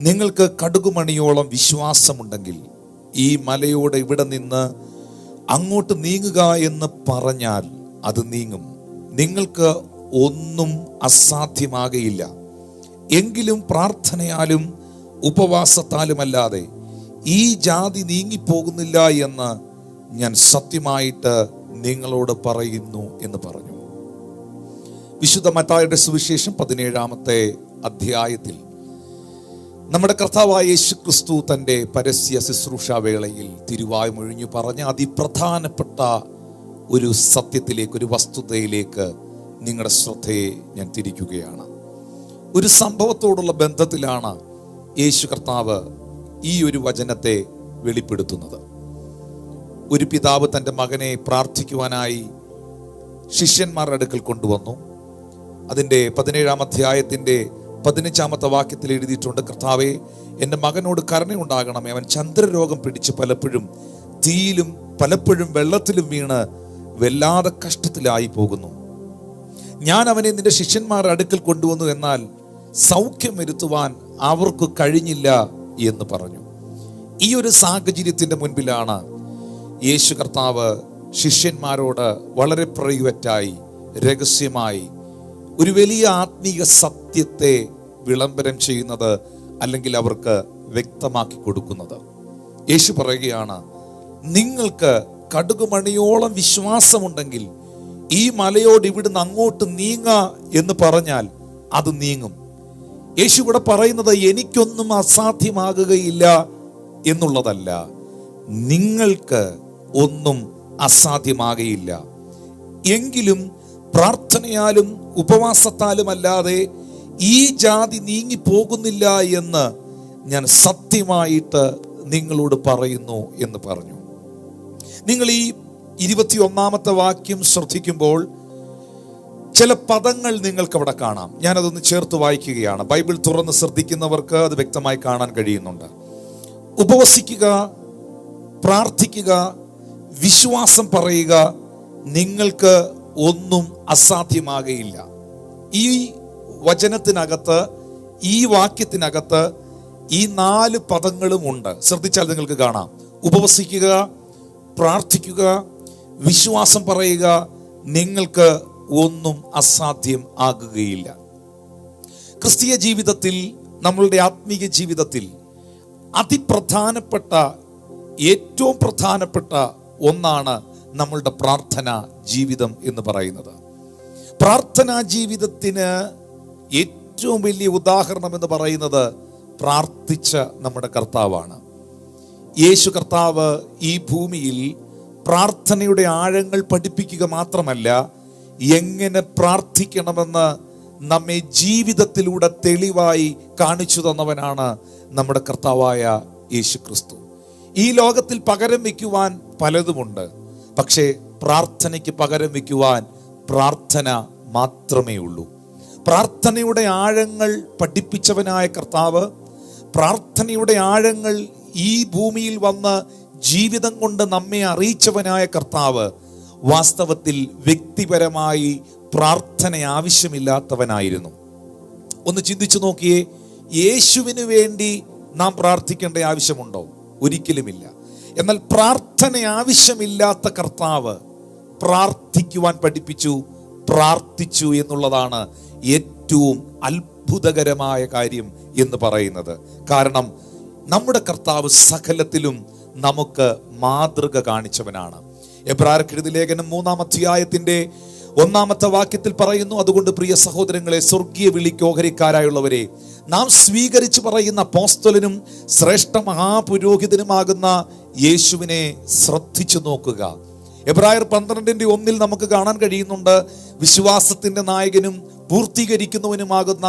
നിങ്ങൾക്ക് കടുകുമണിയോളം വിശ്വാസമുണ്ടെങ്കിൽ ഈ മലയോട് ഇവിടെ നിന്ന് അങ്ങോട്ട് നീങ്ങുക എന്ന് പറഞ്ഞാൽ അത് നീങ്ങും. നിങ്ങൾക്ക് ഒന്നും അസാധ്യമാകയില്ല. എങ്കിലും പ്രാർത്ഥനയാലും ഉപവാസത്താലുമല്ലാതെ ഈ ജാതി നീങ്ങിപ്പോകുന്നില്ല എന്ന് ഞാൻ സത്യമായിട്ട് നിങ്ങളോട് പറയുന്നു എന്ന് പറഞ്ഞു. വിശുദ്ധ മത്തായിയുടെ സുവിശേഷം 17-ാമത്തെ അധ്യായത്തിൽ നമ്മുടെ കർത്താവായ യേശു ക്രിസ്തു തൻ്റെ പരസ്യ ശുശ്രൂഷാ വേളയിൽ തിരുവായ്മൊഴിഞ്ഞു പറഞ്ഞ അതിപ്രധാനപ്പെട്ട ഒരു സത്യത്തിലേക്ക്, ഒരു വസ്തുതയിലേക്ക് നിങ്ങളുടെ ശ്രദ്ധയെ ഞാൻ തിരിക്കുകയാണ്. ഒരു സംഭവത്തോടുള്ള ബന്ധത്തിലാണ് യേശു കർത്താവ് ഈ ഒരു വചനത്തെ വെളിപ്പെടുത്തുന്നത്. ഒരു പിതാവ് തൻ്റെ മകനെ പ്രാർത്ഥിക്കുവാനായി ശിഷ്യന്മാരുടെ അടുക്കൽ കൊണ്ടുവന്നു. അതിൻ്റെ 17-ാം അധ്യായത്തിൻ്റെ 15-ാമത്തെ വാക്യത്തിൽ എഴുതിയിട്ടുണ്ട്, കർത്താവേ, എൻ്റെ മകനോട് കരുണയുണ്ടാകണമേ. അവൻ ചന്ദ്രരോഗം പിടിച്ച് പലപ്പോഴും തീയിലും പലപ്പോഴും വെള്ളത്തിലും വീണ് വല്ലാതെ കഷ്ടത്തിലായി പോകുന്നു. ഞാൻ അവനെ നിന്റെ ശിഷ്യന്മാരുടെ അടുക്കൽ കൊണ്ടുവന്നു, എന്നാൽ സൗഖ്യം വരുത്തുവാൻ അവർക്ക് കഴിഞ്ഞില്ല എന്ന് പറഞ്ഞു. ഈ ഒരു സാഹചര്യത്തിൻ്റെ മുൻപിലാണ് യേശു കർത്താവ് ശിഷ്യന്മാരോട് വളരെ പ്രൈവറ്റായി, രഹസ്യമായി ഒരു വലിയ ആത്മീയ സത്യത്തെ വിളംബരം ചെയ്യുന്നത്, അല്ലെങ്കിൽ അവർക്ക് വ്യക്തമാക്കി കൊടുക്കുന്നത്. യേശു പറയുകയാണ്, നിങ്ങൾക്ക് കടുകുമണിയോളം വിശ്വാസമുണ്ടെങ്കിൽ ഈ മലയോട് ഇവിടുന്ന് അങ്ങോട്ട് നീങ്ങ എന്ന് പറഞ്ഞാൽ അത് നീങ്ങും. യേശു ഇവിടെ പറയുന്നത് എനിക്കൊന്നും അസാധ്യമാകുകയില്ല എന്നുള്ളതല്ല, നിങ്ങൾക്ക് ഒന്നും അസാധ്യമാകയില്ല. എങ്കിലും പ്രാർത്ഥനയാലും ഉപവാസത്താലും അല്ലാതെ ഈ ജാതി നീങ്ങിപ്പോകുന്നില്ല എന്ന് ഞാൻ സത്യമായിട്ട് നിങ്ങളോട് പറയുന്നു എന്ന് പറഞ്ഞു. നിങ്ങൾ ഈ 21-ാമത്തെ വാക്യം ശ്രദ്ധിക്കുമ്പോൾ ചില പദങ്ങൾ നിങ്ങൾക്ക് അവിടെ കാണാം. ഞാനതൊന്ന് ചേർത്ത് വായിക്കുകയാണ്. ബൈബിൾ തുറന്ന് ശ്രദ്ധിക്കുന്നവർക്ക് അത് വ്യക്തമായി കാണാൻ കഴിയുന്നുണ്ട്. ഉപവസിക്കുക, പ്രാർത്ഥിക്കുക, വിശ്വാസം പറയുക, നിങ്ങൾക്ക് ഒന്നും അസാധ്യമാകയില്ല. ഈ വചനത്തിനകത്ത്, ഈ വാക്യത്തിനകത്ത് ഈ 4 പദങ്ങളും ഉണ്ട്. ശ്രദ്ധിച്ചാൽ നിങ്ങൾക്ക് കാണാം. ഉപവസിക്കുക, പ്രാർത്ഥിക്കുക, വിശ്വാസം പറയുക, നിങ്ങൾക്ക് ഒന്നും അസാധ്യം ആകുകയില്ല. ക്രിസ്തീയ ജീവിതത്തിൽ, നമ്മളുടെ ആത്മീയ ജീവിതത്തിൽ അതിപ്രധാനപ്പെട്ട, ഏറ്റവും പ്രധാനപ്പെട്ട ഒന്നാണ് നമ്മളുടെ പ്രാർത്ഥനാ ജീവിതം എന്ന് പറയുന്നത്. പ്രാർത്ഥനാ ജീവിതത്തിന് ഏറ്റവും വലിയ ഉദാഹരണം എന്ന് പറയുന്നത് പ്രാർത്ഥിച്ച നമ്മുടെ കർത്താവാണ്. യേശു കർത്താവ് ഈ ഭൂമിയിൽ പ്രാർത്ഥനയുടെ ആഴങ്ങൾ പഠിപ്പിക്കുക മാത്രമല്ല, എങ്ങനെ പ്രാർത്ഥിക്കണമെന്ന് നമ്മെ ജീവിതത്തിലൂടെ തെളിവായി കാണിച്ചു തന്നവനാണ് നമ്മുടെ കർത്താവായ യേശു ക്രിസ്തു. ഈ ലോകത്തിൽ പകരം വയ്ക്കുവാൻ പലതുമുണ്ട്, പക്ഷേ പ്രാർത്ഥനയ്ക്ക് പകരം വയ്ക്കുവാൻ പ്രാർത്ഥന മാത്രമേ ഉള്ളൂ. പ്രാർത്ഥനയുടെ ആഴങ്ങൾ പഠിപ്പിച്ചവനായ കർത്താവ്, പ്രാർത്ഥനയുടെ ആഴങ്ങൾ ഈ ഭൂമിയിൽ വന്ന് ജീവിതം കൊണ്ട് നമ്മെ അറിയിച്ചവനായ കർത്താവ് വാസ്തവത്തിൽ വ്യക്തിപരമായി പ്രാർത്ഥന ആവശ്യമില്ലാത്തവനായിരുന്നു. ഒന്ന് ചിന്തിച്ചു നോക്കിയേ, യേശുവിന് വേണ്ടി നാം പ്രാർത്ഥിക്കേണ്ട ആവശ്യമുണ്ടോ? ഒരിക്കലുമില്ല. എന്നാൽ പ്രാർത്ഥന ആവശ്യമില്ലാത്ത കർത്താവ് പ്രാർത്ഥിക്കുവാൻ പഠിപ്പിച്ചു, പ്രാർത്ഥിച്ചു എന്നുള്ളതാണ് ഏറ്റവും അത്ഭുതകരമായ കാര്യം എന്ന് പറയുന്നത്. കാരണം നമ്മുടെ കർത്താവ് സകലത്തിലും നമുക്ക് മാതൃക കാണിച്ചവനാണ്. എബ്രായർക്ക് എഴുതിയ ലേഖനം 3-ാം അധ്യായത്തിന്റെ 1-ാമത്തെ വാക്യത്തിൽ പറയുന്നു, അതുകൊണ്ട് പ്രിയ സഹോദരങ്ങളെ, സ്വർഗീയ വിളിക്ക് ഓഹരിക്കാരായുള്ളവരെ, നാം സ്വീകരിച്ചു പറയുന്ന അപ്പോസ്തലനും ശ്രേഷ്ഠ മഹാപുരോഹിതനുമാകുന്ന യേശുവിനെ ശ്രദ്ധിച്ചു നോക്കുക. എബ്രായർ 12:1 നമുക്ക് കാണാൻ കഴിയുന്നുണ്ട്, വിശ്വാസത്തിന്റെ നായകനും പൂർത്തീകരിക്കുന്നവനുമാകുന്ന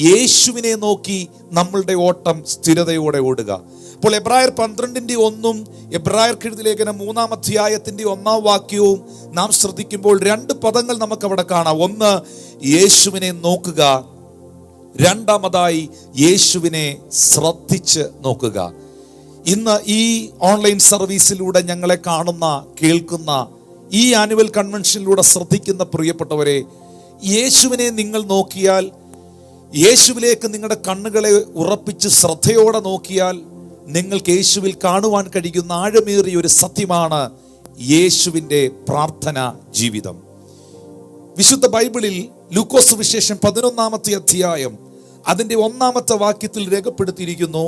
യേശുവിനെ നോക്കി നമ്മളുടെ ഓട്ടം സ്ഥിരതയോടെ ഓടുക. അപ്പോൾ എബ്രായർ 12:1 എബ്രായർക്ക് എഴുതിയ ലേഖനം 3-ാം അധ്യായത്തിന്റെ 1-ാം വാക്യവും നാം ശ്രദ്ധിക്കുമ്പോൾ 2 പദങ്ങൾ നമുക്ക് അവിടെ കാണാം. ഒന്ന്, യേശുവിനെ നോക്കുക. രണ്ടാമതായി, യേശുവിനെ ശ്രദ്ധിച്ച് നോക്കുക. ഇന്ന് ഈ ഓൺലൈൻ സർവീസിലൂടെ ഞങ്ങളെ കാണുന്ന, കേൾക്കുന്ന, ഈ ആനുവൽ കൺവെൻഷനിലൂടെ ശ്രദ്ധിക്കുന്ന പ്രിയപ്പെട്ടവരെ, യേശുവിനെ നിങ്ങൾ നോക്കിയാൽ യേശുവിലേക്ക് നിങ്ങളുടെ കണ്ണുകളെ ഉറപ്പിച്ച് ശ്രദ്ധയോടെ നോക്കിയാൽ നിങ്ങൾക്ക് യേശുവിൽ കാണുവാൻ കഴിയുന്ന ആഴമേറിയ ഒരു സത്യമാണ് യേശുവിൻ്റെ പ്രാർത്ഥന ജീവിതം. വിശുദ്ധ ബൈബിളിൽ ലൂക്കോസ് വിശേഷം 11-ാമത്തെ അധ്യായം അതിൻ്റെ 1-ാമത്തെ വാക്യത്തിൽ രേഖപ്പെടുത്തിയിരിക്കുന്നു,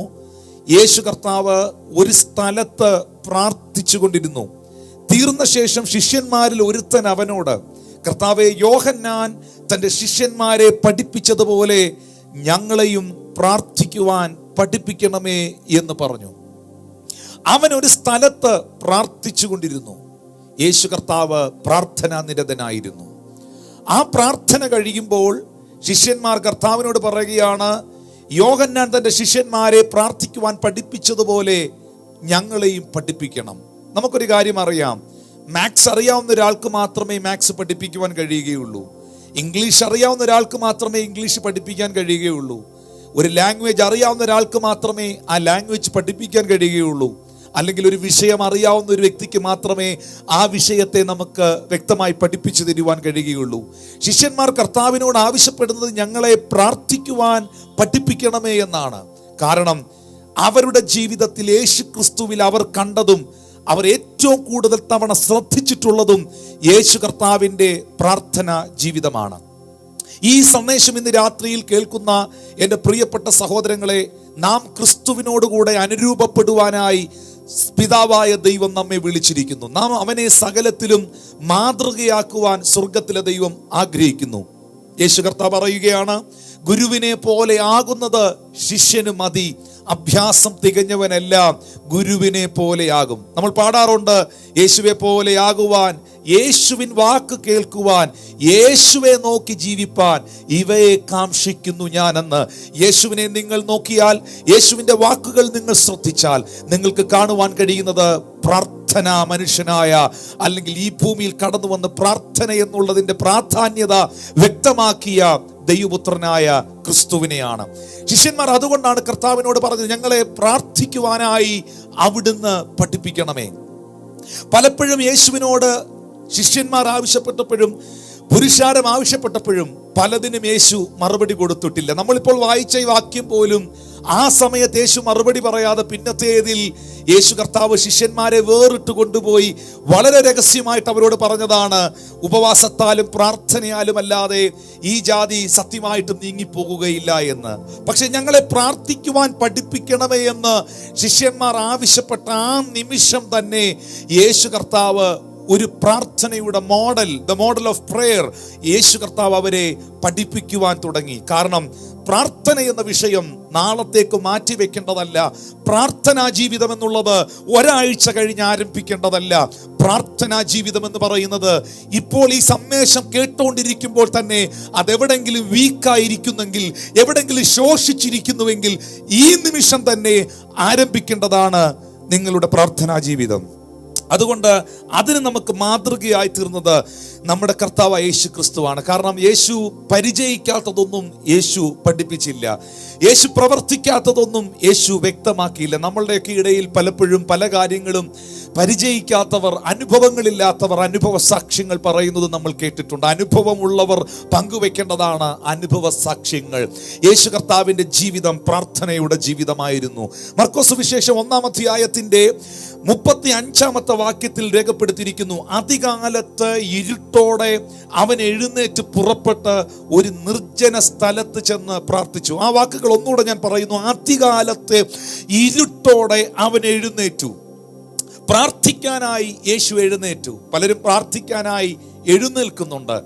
യേശു കർത്താവ് ഒരു സ്ഥലത്ത് പ്രാർത്ഥിച്ചു കൊണ്ടിരുന്നു. തീർന്ന ശേഷം ശിഷ്യന്മാരിൽ ഒരുത്തൻ അവനോട്, കർത്താവേ, യോഹന്നാൻ തൻ്റെ ശിഷ്യന്മാരെ പഠിപ്പിച്ചതുപോലെ ഞങ്ങളെയും പ്രാർത്ഥിക്കുവാൻ പഠിപ്പിക്കണമേ എന്ന് പറഞ്ഞു. അവൻ ഒരു സ്ഥലത്ത് പ്രാർത്ഥിച്ചു കൊണ്ടിരുന്നു. യേശു കർത്താവ് പ്രാർത്ഥനാ നിരതനായിരുന്നു. ആ പ്രാർത്ഥന കഴിയുമ്പോൾ ശിഷ്യന്മാർ കർത്താവിനോട് പറയുകയാണ്, യോഹന്നാൻ തൻ്റെ ശിഷ്യന്മാരെ പ്രാർത്ഥിക്കുവാൻ പഠിപ്പിച്ചതുപോലെ ഞങ്ങളെയും പഠിപ്പിക്കണം. നമുക്കൊരു കാര്യം അറിയാം, മാത്സ് അറിയാവുന്ന ഒരാൾക്ക് മാത്രമേ മാത്സ് പഠിപ്പിക്കുവാൻ കഴിയുകയുള്ളൂ. ഇംഗ്ലീഷ് അറിയാവുന്ന ഒരാൾക്ക് മാത്രമേ ഇംഗ്ലീഷ് പഠിപ്പിക്കാൻ കഴിയുകയുള്ളൂ. ഒരു ലാംഗ്വേജ് അറിയാവുന്ന ഒരാൾക്ക് മാത്രമേ ആ ലാംഗ്വേജ് പഠിപ്പിക്കാൻ കഴിയുകയുള്ളൂ. അല്ലെങ്കിൽ ഒരു വിഷയം അറിയാവുന്ന ഒരു വ്യക്തിക്ക് മാത്രമേ ആ വിഷയത്തെ നമുക്ക് വ്യക്തമായി പഠിപ്പിച്ചു തരുവാൻ കഴിയുകയുള്ളൂ. ശിഷ്യന്മാർ കർത്താവിനോട് ആവശ്യപ്പെടുന്നത് ഞങ്ങളെ പ്രാർത്ഥിക്കുവാൻ പഠിപ്പിക്കണമേ എന്നാണ്. കാരണം അവരുടെ ജീവിതത്തിൽ യേശു ക്രിസ്തുവിൽ അവർ കണ്ടതും അവർ ഏറ്റവും കൂടുതൽ തവണ ശ്രദ്ധിച്ചിട്ടുള്ളതും യേശു കർത്താവിൻ്റെ പ്രാർത്ഥന ജീവിതമാണ്. ഈ സന്ദേശം ഇന്ന് രാത്രിയിൽ കേൾക്കുന്ന എൻ്റെ പ്രിയപ്പെട്ട സഹോദരങ്ങളെ, നാം ക്രിസ്തുവിനോടുകൂടെ അനുരൂപപ്പെടുവാനായി പിതാവായ ദൈവം നമ്മെ വിളിച്ചിരിക്കുന്നു. നാം അവനെ സകലത്തിലും മാതൃകയാക്കുവാൻ സ്വർഗത്തിലെ ദൈവം ആഗ്രഹിക്കുന്നു. യേശു കർത്താവ് പറയുകയാണ്, ഗുരുവിനെ പോലെ ആകുന്നത് ശിഷ്യന് മതി, അഭ്യാസം തികഞ്ഞവനെല്ലാം ഗുരുവിനെ പോലെയാകും. നമ്മൾ പാടാറുണ്ട്, യേശുവെ പോലെയാകുവാൻ, യേശുവിൻ വാക്ക് കേൾക്കുവാൻ, യേശുവെ നോക്കി ജീവിപ്പാൻ ഇവയെ കാംക്ഷിക്കുന്നു ഞാനെന്ന്. യേശുവിനെ നിങ്ങൾ നോക്കിയാൽ, യേശുവിൻ്റെ വാക്കുകൾ നിങ്ങൾ ശ്രദ്ധിച്ചാൽ നിങ്ങൾക്ക് കാണുവാൻ കഴിയുന്നത് പ്രാർത്ഥനാ മനുഷ്യനായ, അല്ലെങ്കിൽ ഈ ഭൂമിയിൽ കടന്നു വന്ന് പ്രാർത്ഥന എന്നുള്ളതിൻ്റെ പ്രാധാന്യത വ്യക്തമാക്കിയ ദൈവപുത്രനായ ക്രിസ്തുവിനെയാണ്. ശിഷ്യന്മാർ അതുകൊണ്ടാണ് കർത്താവിനോട് പറഞ്ഞത്, ഞങ്ങളെ പ്രാർത്ഥിക്കുവാനായി അവിടുന്ന് പഠിപ്പിക്കണമേ. പലപ്പോഴും യേശുവിനോട് ശിഷ്യന്മാർ ആവശ്യപ്പെട്ടപ്പോഴും പുരുഷാരം ആവശ്യപ്പെട്ടപ്പോഴും പലതിനും യേശു മറുപടി കൊടുത്തിട്ടില്ല. നമ്മളിപ്പോൾ വായിച്ച ഈ വാക്യം പോലും ആ സമയത്ത് യേശു മറുപടി പറയാതെ പിന്നത്തേതിൽ യേശു കർത്താവ് ശിഷ്യന്മാരെ വേറിട്ട് കൊണ്ടുപോയി വളരെ രഹസ്യമായിട്ട് അവരോട് പറഞ്ഞതാണ്, ഉപവാസത്താലും പ്രാർത്ഥനയാലും അല്ലാതെ ഈ ജാതി സത്യമായിട്ടും നീങ്ങിപ്പോകുകയില്ല എന്ന്. പക്ഷെ ഞങ്ങളെ പ്രാർത്ഥിക്കുവാൻ പഠിപ്പിക്കണമേ എന്ന് ശിഷ്യന്മാർ ആവശ്യപ്പെട്ട ആ നിമിഷം തന്നെ യേശു കർത്താവ് ഒരു പ്രാർത്ഥനയുടെ model, the model of prayer, യേശു കർത്താവ് അവരെ പഠിപ്പിക്കുവാൻ തുടങ്ങി. കാരണം പ്രാർത്ഥന എന്ന വിഷയം നാളത്തേക്ക് മാറ്റിവെക്കേണ്ടതല്ല. പ്രാർത്ഥനാ ജീവിതം എന്നുള്ളത് ഒരാഴ്ച കഴിഞ്ഞ് ആരംഭിക്കേണ്ടതല്ല. പ്രാർത്ഥനാ ജീവിതം എന്ന് പറയുന്നത് ഇപ്പോൾ ഈ സന്ദേശം കേട്ടുകൊണ്ടിരിക്കുമ്പോൾ തന്നെ അതെവിടെങ്കിലും വീക്കായിരിക്കുന്നെങ്കിൽ, എവിടെങ്കിലും ശോഷിച്ചിരിക്കുന്നുവെങ്കിൽ ഈ നിമിഷം തന്നെ ആരംഭിക്കേണ്ടതാണ് നിങ്ങളുടെ പ്രാർത്ഥനാ ജീവിതം. അതുകൊണ്ട് അതിന് നമുക്ക് മാതൃകയായി തീർന്നത് നമ്മുടെ കർത്താവ് യേശു ക്രിസ്തുവാണ്. കാരണം യേശു പരിചയിക്കാത്തതൊന്നും യേശു പഠിപ്പിച്ചില്ല, യേശു പ്രവർത്തിക്കാത്തതൊന്നും യേശു വ്യക്തമാക്കിയില്ല. നമ്മളുടെയൊക്കെ ഇടയിൽ പലപ്പോഴും പല കാര്യങ്ങളും പരിചയിക്കാത്തവർ, അനുഭവങ്ങളില്ലാത്തവർ അനുഭവ സാക്ഷ്യങ്ങൾ പറയുന്നത് നമ്മൾ കേട്ടിട്ടുണ്ട്. അനുഭവമുള്ളവർ പങ്കുവെക്കേണ്ടതാണ് അനുഭവ സാക്ഷ്യങ്ങൾ. യേശു കർത്താവിൻ്റെ ജീവിതം പ്രാർത്ഥനയുടെ ജീവിതമായിരുന്നു. മർക്കോസ് വിശേഷം 1-ാം അധ്യായത്തിൻ്റെ 35-ാമത്തെ വാക്യത്തിൽ രേഖപ്പെടുത്തിയിരിക്കുന്നു, അതികാലത്ത് ഇരുട്ടോടെ അവൻ എഴുന്നേറ്റ് പുറപ്പെട്ട് ഒരു നിർജ്ജന സ്ഥലത്ത് ചെന്ന് പ്രാർത്ഥിച്ചു. ആ വാക്കുകൾ ഒന്നുകൂടെ ഞാൻ പറയുന്നു, അതികാലത്ത് ഇരുട്ടോടെ അവൻ എഴുന്നേറ്റു. പ്രാർത്ഥിക്കാനായി യേശു എഴുന്നേറ്റു. പലരും പ്രാർത്ഥിക്കാനായി എഴുന്നേൽക്കുന്നുണ്ട്,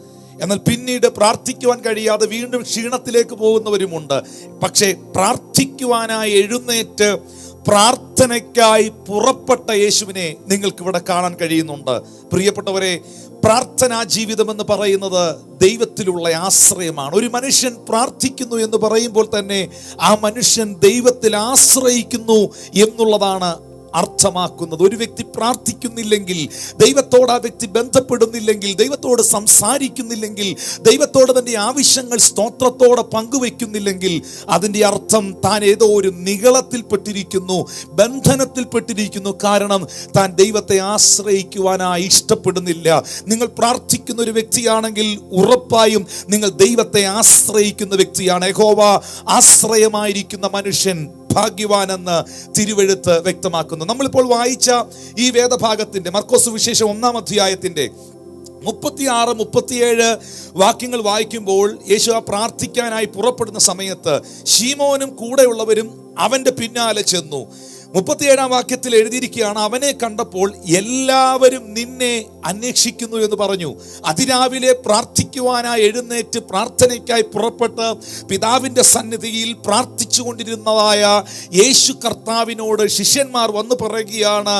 എന്നാൽ പിന്നീട് പ്രാർത്ഥിക്കുവാൻ കഴിയാതെ വീണ്ടും ക്ഷീണത്തിലേക്ക് പോകുന്നവരുമുണ്ട്. പക്ഷേ പ്രാർത്ഥിക്കുവാനായി എഴുന്നേറ്റ് പ്രാർത്ഥനയ്ക്കായി പുറപ്പെട്ട യേശുവിനെ നിങ്ങൾക്ക് ഇവിടെ കാണാൻ കഴിയുന്നുണ്ട്. പ്രിയപ്പെട്ടവരെ, പ്രാർത്ഥനാ ജീവിതം എന്ന് പറയുന്നത് ദൈവത്തിലുള്ള ആശ്രയമാണ്. ഒരു മനുഷ്യൻ പ്രാർത്ഥിക്കുന്നു എന്ന് പറയുമ്പോൾ തന്നെ ആ മനുഷ്യൻ ദൈവത്തിൽ ആശ്രയിക്കുന്നു എന്നുള്ളതാണ് അർത്ഥമാക്കുന്നത്. ഒരു വ്യക്തി പ്രാർത്ഥിക്കുന്നില്ലെങ്കിൽ, ദൈവത്തോട് ആ വ്യക്തി ബന്ധപ്പെടുന്നില്ലെങ്കിൽ, ദൈവത്തോട് സംസാരിക്കുന്നില്ലെങ്കിൽ, ദൈവത്തോട് തൻ്റെ ആവശ്യങ്ങൾ സ്തോത്രത്തോടെ പങ്കുവെക്കുന്നില്ലെങ്കിൽ, അതിൻ്റെ അർത്ഥം താൻ ഏതോ ഒരു നിഗളത്തിൽപ്പെട്ടിരിക്കുന്നു, ബന്ധനത്തിൽപ്പെട്ടിരിക്കുന്നു. കാരണം താൻ ദൈവത്തെ ആശ്രയിക്കുവാനായി ഇഷ്ടപ്പെടുന്നില്ല. നിങ്ങൾ പ്രാർത്ഥിക്കുന്ന ഒരു വ്യക്തിയാണെങ്കിൽ ഉറപ്പായും നിങ്ങൾ ദൈവത്തെ ആശ്രയിക്കുന്ന വ്യക്തിയാണ്. യഹോവ ആശ്രയമായിരിക്കുന്ന മനുഷ്യൻ ഭാഗ്യവാനെന്ന് തിരുവെഴുത്ത് വ്യക്തമാക്കുന്നു. നമ്മളിപ്പോൾ വായിച്ച ഈ വേദഭാഗത്തിന്റെ മർക്കോസ് സുവിശേഷം 1-ാം അധ്യായത്തിന്റെ 36-37 വാക്യങ്ങൾ വായിക്കുമ്പോൾ യേശു പ്രാർത്ഥിക്കാനായി പുറപ്പെടുന്ന സമയത്ത് ശീമോനും കൂടെയുള്ളവരും അവന്റെ പിന്നാലെ ചെന്നു. 37-ാം വാക്യത്തിൽ എഴുതിയിരിക്കുകയാണ്, അവനെ കണ്ടപ്പോൾ എല്ലാവരും നിന്നെ അന്വേഷിക്കുന്നു എന്ന് പറഞ്ഞു. അതിരാവിലെ പ്രാർത്ഥിക്കുവാനായി എഴുന്നേറ്റ് പ്രാർത്ഥനയ്ക്കായി പുറപ്പെട്ട് പിതാവിൻ്റെ സന്നിധിയിൽ പ്രാർത്ഥിച്ചു കൊണ്ടിരുന്നതായ യേശു കർത്താവിനോട് ശിഷ്യന്മാർ വന്നു പറയുകയാണ്,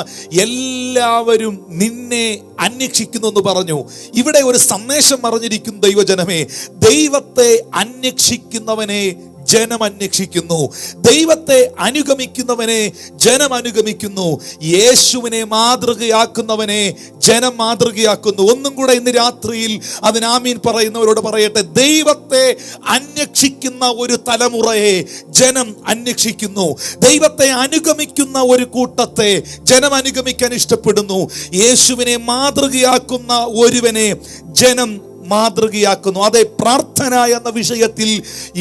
എല്ലാവരും നിന്നെ അന്വേഷിക്കുന്നു എന്ന് പറഞ്ഞു. ഇവിടെ ഒരു സന്ദേശം അറിഞ്ഞിരിക്കുന്നു ദൈവജനമേ. ദൈവത്തെ അന്വേഷിക്കുന്നവനെ ജനം അന്വേഷിക്കുന്നു, ദൈവത്തെ അനുഗമിക്കുന്നവനെ ജനം അനുഗമിക്കുന്നു, യേശുവിനെ മാതൃകയാക്കുന്നവനെ ജനം മാതൃകയാക്കുന്നു. ഒന്നും കൂടെ ഇന്ന് രാത്രിയിൽ അതിന് ആമീൻ പറയുന്നവരോട് പറയട്ടെ, ദൈവത്തെ അന്വേഷിക്കുന്ന ഒരു തലമുറയെ ജനം അന്വേഷിക്കുന്നു, ദൈവത്തെ അനുഗമിക്കുന്ന ഒരു കൂട്ടത്തെ ജനം അനുഗമിക്കാൻ ഇഷ്ടപ്പെടുന്നു, യേശുവിനെ മാതൃകയാക്കുന്ന ഒരുവനെ ജനം മാതൃകയാക്കുന്നു. അതെ, പ്രാർത്ഥന എന്ന വിഷയത്തിൽ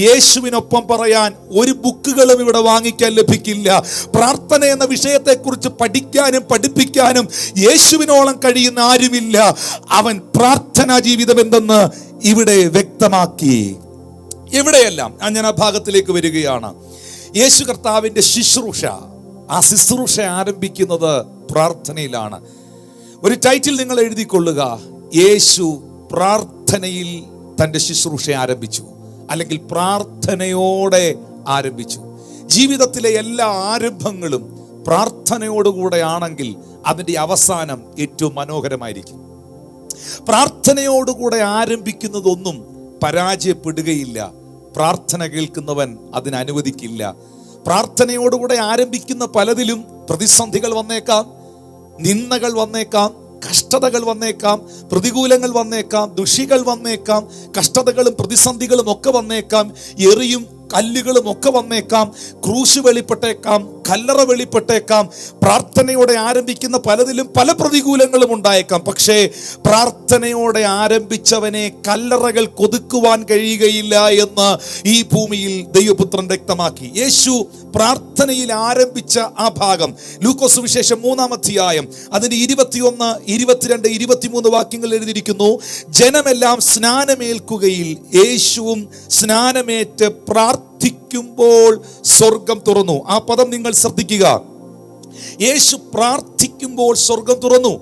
യേശുവിനൊപ്പം പറയാൻ ഒരു ബുക്കുകളും ഇവിടെ വാങ്ങിക്കാൻ ലഭിക്കില്ല. പ്രാർത്ഥന എന്ന വിഷയത്തെക്കുറിച്ച് പഠിക്കാനും പഠിപ്പിക്കാനും യേശുവിനോളം കഴിയുന്ന ആരുമില്ല. അവൻ പ്രാർത്ഥനാ ജീവിതം എന്തെന്ന് ഇവിടെ വ്യക്തമാക്കി. എവിടെയെല്ലാം ഞാൻ ആ ഭാഗത്തിലേക്ക് വരികയാണ്. യേശു കർത്താവിൻ്റെ ശുശ്രൂഷ, ആ ശുശ്രൂഷ ആരംഭിക്കുന്നത് പ്രാർത്ഥനയിലാണ്. ഒരു ടൈറ്റിൽ നിങ്ങൾ എഴുതിക്കൊള്ളുക, യേശു പ്രാർത്ഥനയിൽ തൻ്റെ ശുശ്രൂഷ ആരംഭിച്ചു, അല്ലെങ്കിൽ പ്രാർത്ഥനയോടെ ആരംഭിച്ചു. ജീവിതത്തിലെ എല്ലാ ആരംഭങ്ങളും പ്രാർത്ഥനയോടുകൂടെ ആണെങ്കിൽ അതിൻ്റെ അവസാനം ഏറ്റവും മനോഹരമായിരിക്കും. പ്രാർത്ഥനയോടുകൂടെ ആരംഭിക്കുന്നതൊന്നും പരാജയപ്പെടുകയില്ല. പ്രാർത്ഥന കേൾക്കുന്നവൻ അതിന് അനുവദിക്കില്ല. പ്രാർത്ഥനയോടുകൂടെ ആരംഭിക്കുന്ന പലതിലും പ്രതിസന്ധികൾ വന്നേക്കാം, നിന്ദകൾ വന്നേക്കാം, കഷ്ടതകൾ വന്നേക്കാം, പ്രതികൂലങ്ങൾ വന്നേക്കാം, ദുഷികൾ വന്നേക്കാം, കഷ്ടതകളും പ്രതിസന്ധികളും ഒക്കെ വന്നേക്കാം, എറിയും കല്ലുകളും ഒക്കെ വന്നേക്കാം, ക്രൂശ് വെളിപ്പെട്ടേക്കാം, കല്ലറ വെളിപ്പെട്ടേക്കാം. പ്രാർത്ഥനയോടെ ആരംഭിക്കുന്ന പലതിലും പല പ്രതികൂലങ്ങളും ഉണ്ടായേക്കാം. പക്ഷേ പ്രാർത്ഥനയോടെ ആരംഭിച്ചവനെ കല്ലറകൾ കൊതുക്കുവാൻ കഴിയുകയില്ല എന്ന് ഈ ഭൂമിയിൽ ദൈവപുത്രൻ വ്യക്തമാക്കി. യേശു പ്രാർത്ഥനയിൽ ആരംഭിച്ച ആ ഭാഗം ലൂക്കോസ് സുവിശേഷം 3-ാം അധ്യായം അതിന്റെ 21, 22, 23 വാക്യങ്ങൾ എഴുതിയിരിക്കുന്നു. ജനമെല്ലാം സ്നാനമേൽക്കുകയിൽ യേശുവും സ്നാനമേറ്റ് പ്രാർത്ഥിക്കുമ്പോൾ സ്വർഗം തുറന്നു. ആ പദം നിങ്ങൾ ശ്രദ്ധിക്കുക. യേശു പ്രാർത്ഥിക്കുമ്പോൾ സ്വർഗം തുറന്നു.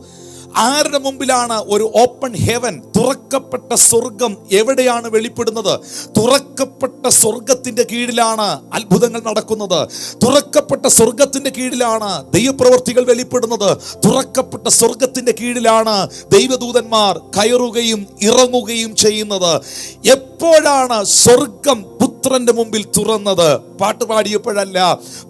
ആരുടെ മുമ്പിലാണ് ഒരു ഓപ്പൺ ഹെവൻ, തുറക്കപ്പെട്ട സ്വർഗം എവിടെയാണ് വെളിപ്പെടുന്നത്? തുറക്കപ്പെട്ട സ്വർഗത്തിന്റെ കീഴിലാണ് അത്ഭുതങ്ങൾ നടക്കുന്നത്. തുറക്കപ്പെട്ട സ്വർഗത്തിന്റെ കീഴിലാണ് ദൈവപ്രവർത്തികൾ വെളിപ്പെടുന്നത്. തുറക്കപ്പെട്ട സ്വർഗത്തിന്റെ കീഴിലാണ് ദൈവദൂതന്മാർ കയറുകയും ഇറങ്ങുകയും ചെയ്യുന്നത്. എപ്പോഴാണ് സ്വർഗം പുത്രന്റെ മുമ്പിൽ തുറന്നത്? പാട്ട് പാടിയപ്പോഴല്ല,